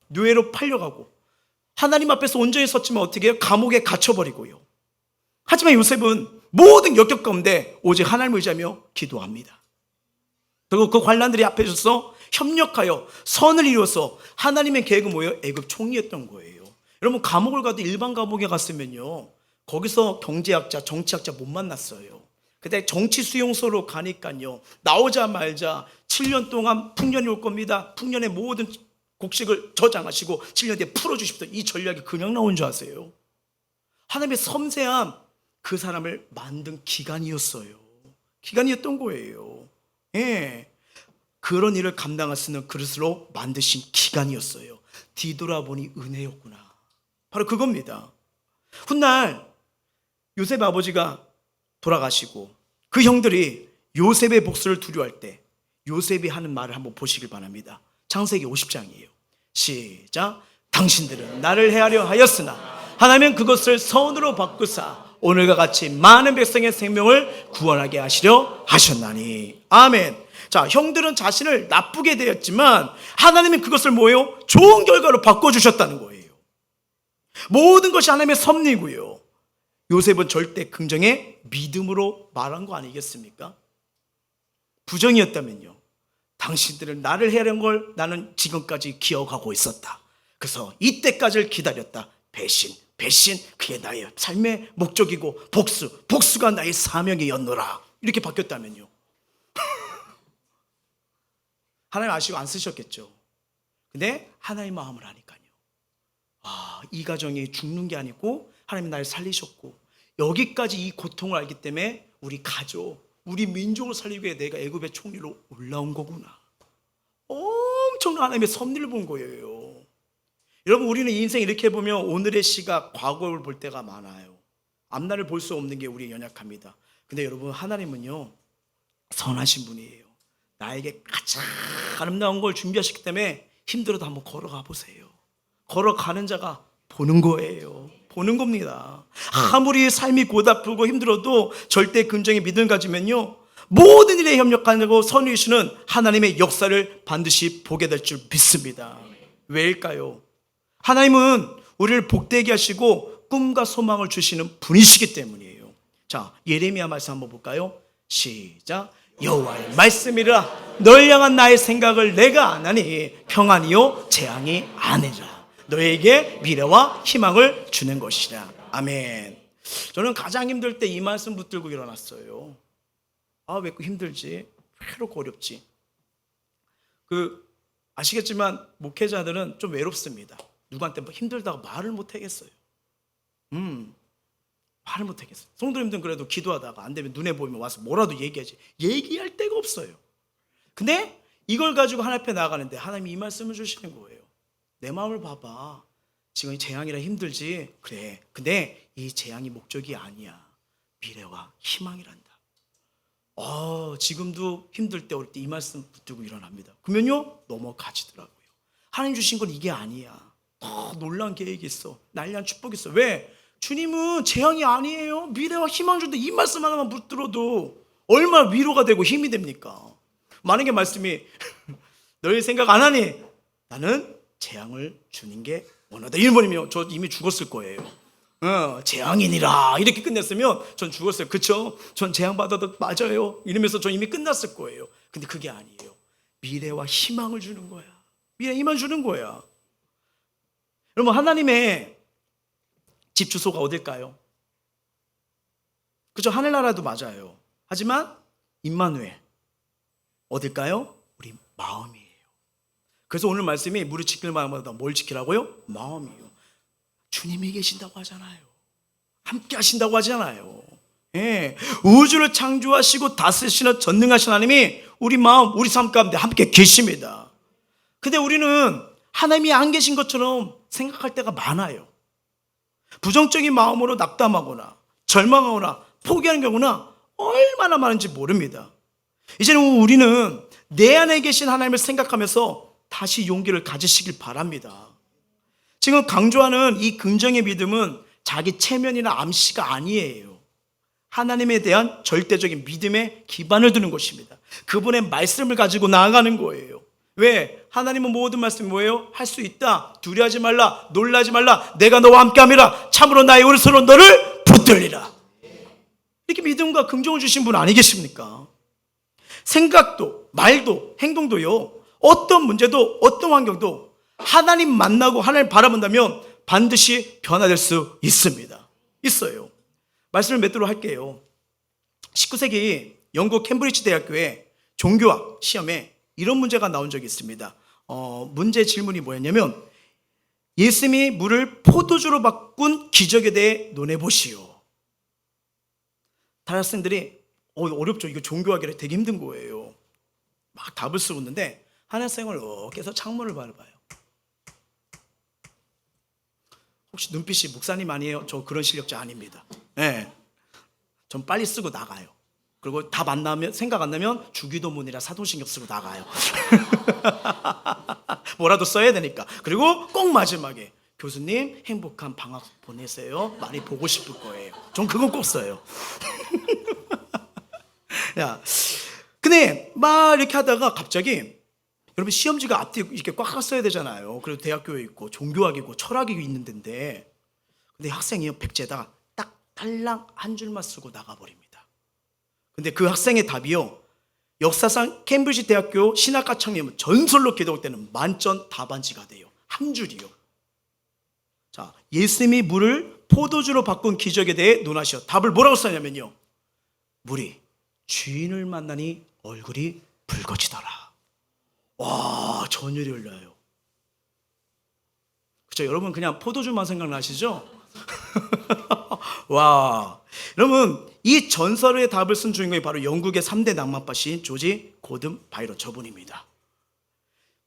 노예로 팔려가고 하나님 앞에서 온전히 섰지만 어떻게 해요? 감옥에 갇혀버리고요. 하지만 요셉은 모든 역경 가운데 오직 하나님을 의지하며 기도합니다. 그리고 그 환난들이 앞에 서서 협력하여 선을 이루어서 하나님의 계획은 뭐예요? 애굽 총리였던 거예요. 여러분 감옥을 가도 일반 감옥에 갔으면요 거기서 경제학자, 정치학자 못 만났어요. 근데 정치 수용소로 가니까요 나오자마자 7년 동안 풍년이 올 겁니다. 풍년의 모든 곡식을 저장하시고 7년 뒤에 풀어주십시오. 이 전략이 그냥 나온 줄 아세요? 하나님의 섬세함, 그 사람을 만든 기간이었어요. 기간이었던 거예요. 예, 그런 일을 감당할 수 있는 그릇으로 만드신 기간이었어요. 뒤돌아보니 은혜였구나. 바로 그겁니다. 훗날 요셉 아버지가 돌아가시고 그 형들이 요셉의 복수를 두려워할 때 요셉이 하는 말을 한번 보시길 바랍니다. 창세기 50장이에요. 시작. 당신들은 나를 해하려 하였으나 하나님은 그것을 선으로 바꾸사 오늘과 같이 많은 백성의 생명을 구원하게 하시려 하셨나니. 아멘. 자, 형들은 자신을 나쁘게 대했지만 하나님은 그것을 뭐예요? 좋은 결과로 바꿔주셨다는 거예요. 모든 것이 하나님의 섭리고요. 요셉은 절대 긍정의 믿음으로 말한 거 아니겠습니까? 부정이었다면요. 당신들은 나를 해하려는 걸 나는 지금까지 기억하고 있었다. 그래서 이때까지를 기다렸다. 배신, 그게 나의 삶의 목적이고 복수가 나의 사명이었노라. 이렇게 바뀌었다면요. 하나님 아시고 안 쓰셨겠죠. 근데 하나님의 마음을 아니까요. 이 가정이 죽는 게 아니고 하나님이 나를 살리셨고 여기까지 이 고통을 알기 때문에 우리 가족, 우리 민족을 살리기 위해 내가 애굽의 총리로 올라온 거구나. 엄청난 하나님의 섭리를 본 거예요. 여러분 우리는 인생 이렇게 보면 오늘의 시각, 과거를 볼 때가 많아요. 앞날을 볼 수 없는 게 우리의 연약합니다. 근데 여러분 하나님은요 선하신 분이에요. 나에게 가장 아름다운 걸 준비하셨기 때문에 힘들어도 한번 걸어가 보세요. 걸어가는 자가 보는 거예요. 보는 겁니다. 아무리 삶이 고달프고 힘들어도 절대 긍정의 믿음을 가지면요 모든 일에 협력하고 선을 이루시는 하나님의 역사를 반드시 보게 될 줄 믿습니다. 왜일까요? 하나님은 우리를 복되게 하시고 꿈과 소망을 주시는 분이시기 때문이에요. 자, 예레미야 말씀 한번 볼까요? 시작. 여호와의 말씀이라 널 향한 나의 생각을 내가 아나니 평안이요 재앙이 아니라 너에게 미래와 희망을 주는 것이라. 아멘. 저는 가장 힘들 때 이 말씀 붙들고 일어났어요. 왜 힘들지? 왜 이렇게 어렵지? 아시겠지만 목회자들은 좀 외롭습니다. 누구한테 힘들다고 말을 못 하겠어요. 말을 못 하겠어요. 성도님들은 그래도 기도하다가 안 되면 눈에 보이면 와서 뭐라도 얘기하지. 얘기할 데가 없어요. 근데 이걸 가지고 하나님 앞에 나가는데 하나님이 이 말씀을 주시는 거예요. 내 마음을 봐봐. 지금 재앙이라 힘들지. 그래. 근데 이 재앙이 목적이 아니야. 미래와 희망이란다. 지금도 힘들 때 어릴 때 이 말씀 붙들고 일어납니다. 그러면요 넘어가지더라고요. 하나님 주신 건 이게 아니야. 더 놀라운 계획이 있어. 날려한 축복이 있어. 왜? 주님은 재앙이 아니에요. 미래와 희망 준다. 이 말씀 하나만 붙들어도 얼마나 위로가 되고 힘이 됩니까? 만약에 말씀이 너희 생각 안 하니 나는 재앙을 주는 게 원하다. 1번이면 저 이미 죽었을 거예요. 재앙이니라 이렇게 끝냈으면 전 죽었어요. 그쵸? 전 재앙 받아도 맞아요. 이러면서 전 이미 끝났을 거예요. 근데 그게 아니에요. 미래와 희망을 주는 거야. 미래 희망 주는 거야. 여러분 하나님의 집 주소가 어딜까요? 그죠? 하늘나라도 맞아요. 하지만 임마누엘 어딜까요? 우리 마음이에요. 그래서 오늘 말씀이 무릇 지킬 마음보다 뭘 지키라고요? 마음이요. 주님이 계신다고 하잖아요. 함께 하신다고 하잖아요. 예, 우주를 창조하시고 다스리시는 전능하신 하나님이 우리 마음, 우리 삶 가운데 함께 계십니다. 근데 우리는 하나님이 안 계신 것처럼 생각할 때가 많아요. 부정적인 마음으로 낙담하거나 절망하거나 포기하는 경우나 얼마나 많은지 모릅니다. 이제는 우리는 내 안에 계신 하나님을 생각하면서 다시 용기를 가지시길 바랍니다. 지금 강조하는 이 긍정의 믿음은 자기 체면이나 암시가 아니에요. 하나님에 대한 절대적인 믿음에 기반을 두는 것입니다. 그분의 말씀을 가지고 나아가는 거예요. 왜? 하나님은 모든 말씀이 뭐예요? 할 수 있다, 두려워하지 말라, 놀라지 말라, 내가 너와 함께함이라, 참으로 나의 오른손으로 너를 붙들리라. 이렇게 믿음과 긍정을 주신 분 아니겠습니까? 생각도 말도 행동도요, 어떤 문제도 어떤 환경도 하나님 만나고 하나님 바라본다면 반드시 변화될 수 있습니다. 있어요. 말씀을 맺도록 할게요. 19세기 영국 캠브리지 대학교의 종교학 시험에 이런 문제가 나온 적이 있습니다. 문제 질문이 뭐였냐면, 예수님이 물을 포도주로 바꾼 기적에 대해 논해보시오. 다른 학생들이 어렵죠. 이거 종교학이라 되게 힘든 거예요. 막 답을 쓰고 있는데 한 학생을 이렇게 해서 창문을 바라봐요. 혹시 눈빛이 목사님 아니에요? 저 그런 실력자 아닙니다. 네. 전 빨리 쓰고 나가요. 그리고 답 안 나면, 생각 안 나면 주기도문이라 사도신경 쓰고 나가요. 뭐라도 써야 되니까. 그리고 꼭 마지막에 교수님 행복한 방학 보내세요. 많이 보고 싶을 거예요. 전 그건 꼭 써요. 야, 근데 막 이렇게 하다가 갑자기, 여러분 시험지가 앞뒤 이렇게 꽉 써야 되잖아요. 그리고 대학교에 있고 종교학이고 철학이 있는 데인데, 근데 학생이 백지에다가 딱 딸랑 한 줄만 쓰고 나가버립니다. 근데 그 학생의 답이요, 역사상 캠브리지 대학교 신학과 창립은 전설로 기록될 때는 만점 답안지가 돼요. 한 줄이요. 자, 예수님이 물을 포도주로 바꾼 기적에 대해 논하시어 답을 뭐라고 써냐면요, 물이 주인을 만나니 얼굴이 붉어지더라. 와, 전율이 흘러요. 그렇죠? 여러분 그냥 포도주만 생각나시죠? 와, 여러분 이 전설의 답을 쓴 주인공이 바로 영국의 3대 낭만파시인 조지 고든 바이런 저분입니다.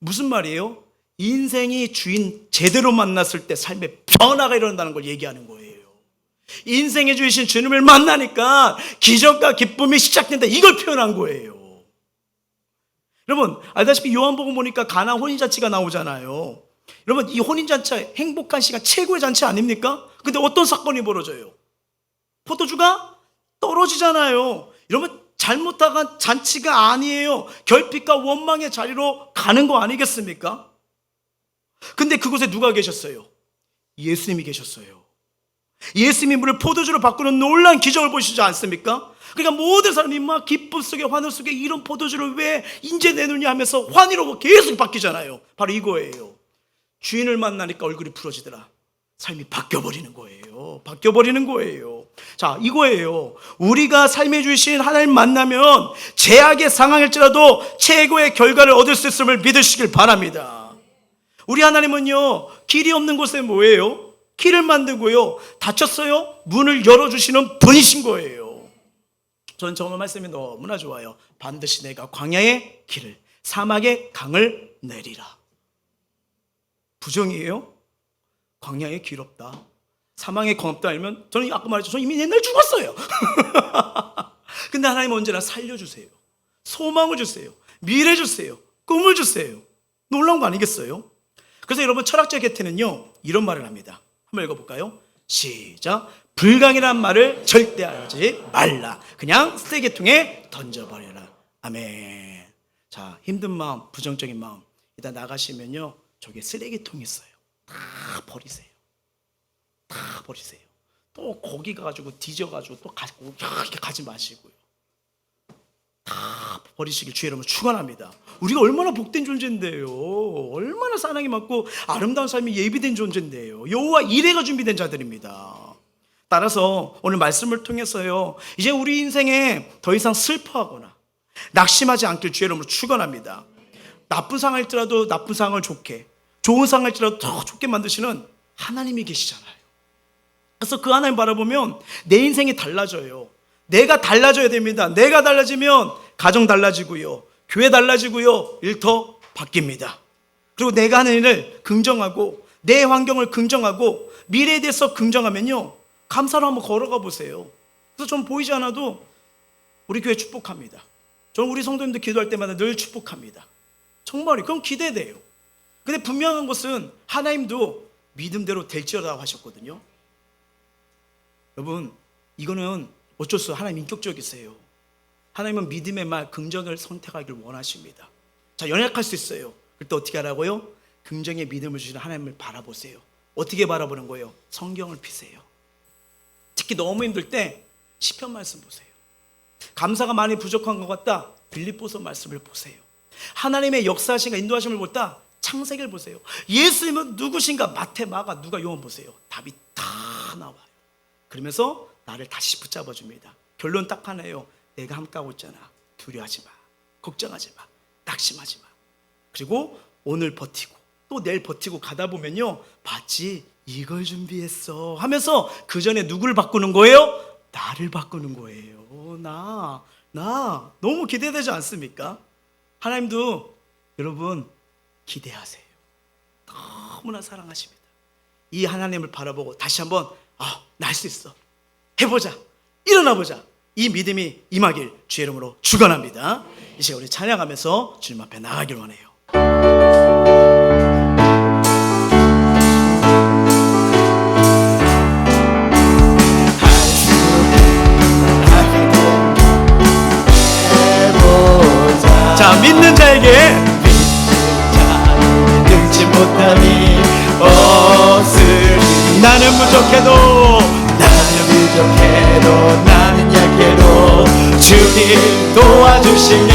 무슨 말이에요? 인생이 주인 제대로 만났을 때 삶에 변화가 일어난다는 걸 얘기하는 거예요. 인생의 주이신 주님을 만나니까 기적과 기쁨이 시작된다, 이걸 표현한 거예요. 여러분 알다시피 요한복음 보니까 가나 혼인잔치가 나오잖아요. 여러분 이 혼인잔치 행복한 시간 최고의 잔치 아닙니까? 근데 어떤 사건이 벌어져요? 포도주가 떨어지잖아요. 여러분 잘못한 잔치가 아니에요. 결핍과 원망의 자리로 가는 거 아니겠습니까? 근데 그곳에 누가 계셨어요? 예수님이 계셨어요. 예수님이 물을 포도주로 바꾸는 놀라운 기적을 보시지 않습니까? 그러니까 모든 사람이 막 기쁨 속에 환호 속에 이런 포도주를 왜 인제 내놓냐 하면서 환희로 계속 바뀌잖아요. 바로 이거예요. 주인을 만나니까 얼굴이 풀어지더라. 삶이 바뀌어버리는 거예요. 바뀌어버리는 거예요. 자, 이거예요. 우리가 삶에 주신 하나님 만나면 제약의 상황일지라도 최고의 결과를 얻을 수 있음을 믿으시길 바랍니다. 우리 하나님은요, 길이 없는 곳에 뭐예요? 길을 만들고요, 닫혔어요? 문을 열어주시는 분이신 거예요. 저는 정말 말씀이 너무나 좋아요. 반드시 내가 광야의 길을, 사막의 강을 내리라. 부정이에요? 광야의 길 없다, 사망의 강 없다 알면 저는 아까 말했죠, 저는 이미 옛날에 죽었어요. 근데 하나님은 언제나 살려주세요. 소망을 주세요. 미래 주세요. 꿈을 주세요. 놀라운 거 아니겠어요? 그래서 여러분 철학자 곁에는요 이런 말을 합니다. 한번 읽어볼까요? 시작. 불강이란 말을 절대 하지 말라. 그냥 쓰레기통에 던져버려라. 아멘. 자, 힘든 마음, 부정적인 마음, 일단 나가시면요 저기 쓰레기통이 있어요. 다 버리세요. 다 버리세요. 또 거기 가가지고 뒤져가지고 또 가지고 이렇게 가지 마시고요. 다 버리시길 주의 이름으로 축원합니다. 우리가 얼마나 복된 존재인데요. 얼마나 사랑이 많고 아름다운 삶이 예비된 존재인데요. 여호와 이레가 준비된 자들입니다. 따라서 오늘 말씀을 통해서요, 이제 우리 인생에 더 이상 슬퍼하거나 낙심하지 않길 주의 이름으로 축원합니다. 나쁜 상황일지라도 나쁜 상황을 좋게, 좋은 상황일지라도 더 좋게 만드시는 하나님이 계시잖아요. 그래서 그 하나님 바라보면 내 인생이 달라져요. 내가 달라져야 됩니다. 내가 달라지면 가정 달라지고요, 교회 달라지고요, 일터 바뀝니다. 그리고 내가 하는 일을 긍정하고 내 환경을 긍정하고 미래에 대해서 긍정하면요, 감사로 한번 걸어가 보세요. 그래서 전 보이지 않아도 우리 교회 축복합니다. 저는 우리 성도님들 기도할 때마다 늘 축복합니다. 정말이 그럼 기대돼요. 근데 분명한 것은 하나님도 믿음대로 될지어다 하셨거든요. 여러분, 이거는 어쩔 수 없어요. 하나님 인격적이세요. 하나님은 믿음의 말, 긍정을 선택하기를 원하십니다. 자, 연약할 수 있어요. 그때 어떻게 하라고요? 긍정의 믿음을 주시는 하나님을 바라보세요. 어떻게 바라보는 거예요? 성경을 피세요. 특히 너무 힘들 때 시편 말씀 보세요. 감사가 많이 부족한 것 같다, 빌립보서 말씀을 보세요. 하나님의 역사하신가 인도하심을 보다 창세기를 보세요. 예수님은 누구신가, 마태, 마가, 누가, 요한 보세요. 답이 다 나와요. 그러면서 나를 다시 붙잡아 줍니다. 결론 딱 하나예요. 내가 함께하고 있잖아. 두려워하지 마, 걱정하지 마, 낙심하지 마. 그리고 오늘 버티고 또 내일 버티고 가다 보면요, 봤지, 이걸 준비했어 하면서 그 전에 누구를 바꾸는 거예요? 나를 바꾸는 거예요. 나 너무 기대되지 않습니까? 하나님도 여러분 기대하세요. 너무나 사랑하십니다. 이 하나님을 바라보고 다시 한번 나 할 수 있어, 해보자, 일어나보자, 이 믿음이 임하길 주의 이름으로 축원합니다. 이 시간 우리 찬양하면서 주님 앞에 나가길 원해요. 자, 믿는 자에게 능치 못함이 없으리. 나는 부족해도 나는 약해도 주님 도와주시니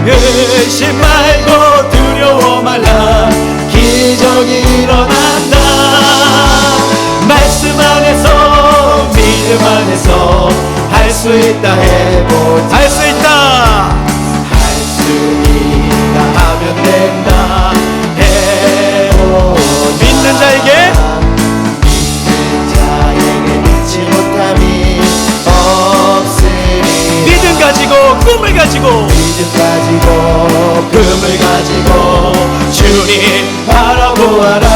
의심 말고 두려워 말라. 기적이 일어난다. 말씀 안에서 믿음 안에서 할 수 있다 해보자. 할 수 있다. 할 수 있다 하면 된다 해보자. 믿는 자에게 믿지 못함이 없으니. 믿음 가지고 꿈을 가지고 금을 가지고 주님 바라보아라.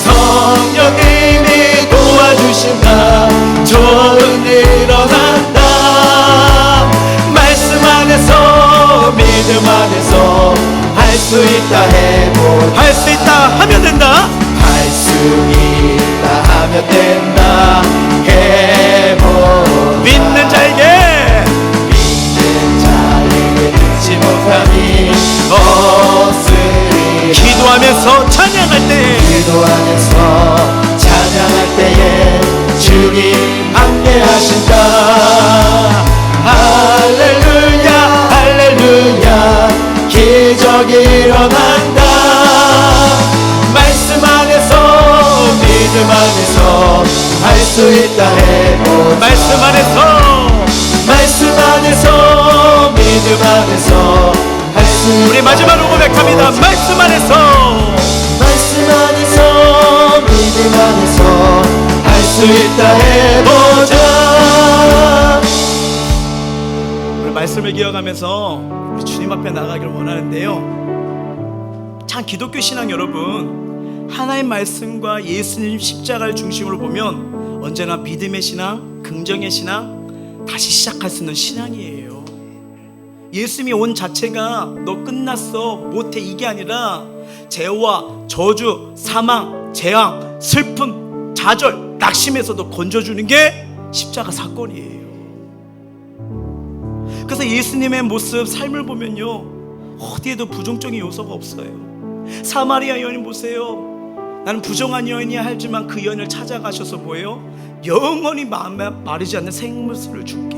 성령님이 도와주신다. 좋은 일 일어난다. 말씀 안에서 믿음 안에서 할 수 있다 해보자. 할 수 있다 하면 된다. 할 수 있다 하면 된다 해보자. 믿는 자에게 믿지 못함이 없으리. 기도하면서 찬양할 때에 주님 함께 하신다. 할렐루야 할렐루야. 기적이 일어난다. 말씀 안에서 믿음 안에서 할 수 있다 해보자. 말씀 안에서 믿음 안에서 할 수 있다. 우리 마지막으로 고백합니다. 말씀 안에서 믿음 안에서 할 수 있다 해보자. 오늘 말씀을 기억하면서 우리 주님 앞에 나가기를 원하는데요, 참 기독교 신앙 여러분, 하나님 말씀과 예수님 십자가를 중심으로 보면 언제나 믿음의 신앙, 긍정의 신앙, 다시 시작할 수 있는 신앙이에요. 예수님이 온 자체가 너 끝났어, 못해, 이게 아니라 죄와 저주, 사망, 재앙, 슬픔, 좌절, 낙심에서도 건져주는 게 십자가 사건이에요. 그래서 예수님의 모습, 삶을 보면요, 어디에도 부정적인 요소가 없어요. 사마리아 여인 보세요. 나는 부정한 여인이야 하지만 그 여인을 찾아가셔서 뭐예요? 영원히 마르지 않는 생물수를 줄게.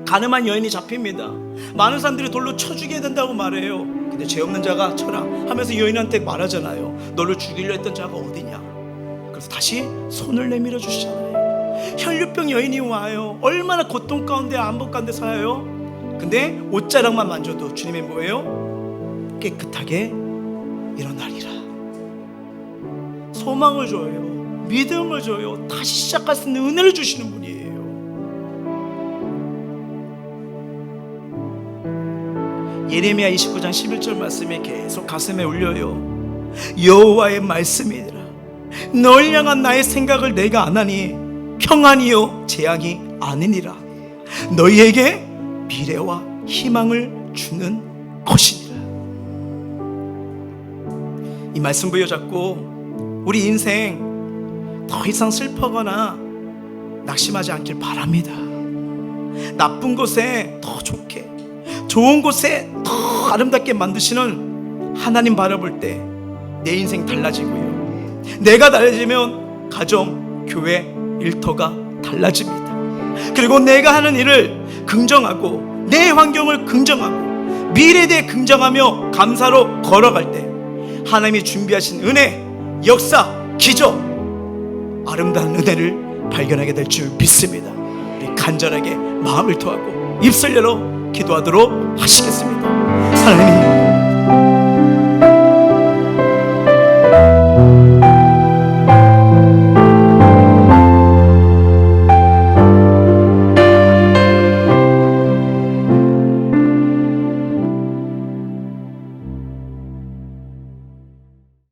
가늠한 여인이 잡힙니다. 많은 사람들이 돌로 쳐 죽여야 된다고 말해요. 근데 죄 없는 자가 쳐라 하면서 여인한테 말하잖아요. 너를 죽이려 했던 자가 어디냐. 그래서 다시 손을 내밀어 주시잖아요. 혈류병 여인이 와요. 얼마나 고통 가운데, 안복 가운데 살아요. 근데 옷자락만 만져도 주님의 뭐예요? 깨끗하게 일어나리라. 소망을 줘요. 믿음을 줘요. 다시 시작할 수 있는 은혜를 주시는 분이에요. 예레미야 29장 11절 말씀이 계속 가슴에 울려요. 여호와의 말씀이니라. 널 향한 나의 생각을 내가 아나니 평안이요 재앙이 아니니라. 너희에게 미래와 희망을 주는 것이니라. 이 말씀 부여잡고 우리 인생 더 이상 슬퍼거나 낙심하지 않길 바랍니다. 나쁜 곳에 더 좋게, 좋은 곳에 더 아름답게 만드시는 하나님 바라볼 때 내 인생 달라지고요, 내가 달라지면 가정, 교회, 일터가 달라집니다. 그리고 내가 하는 일을 긍정하고 내 환경을 긍정하고 미래에 대해 긍정하며 감사로 걸어갈 때 하나님이 준비하신 은혜, 역사, 기적, 아름다운 은혜를 발견하게 될 줄 믿습니다. 우리 간절하게 마음을 토하고 입술 열어 기도하도록 하시겠습니다. 하나님,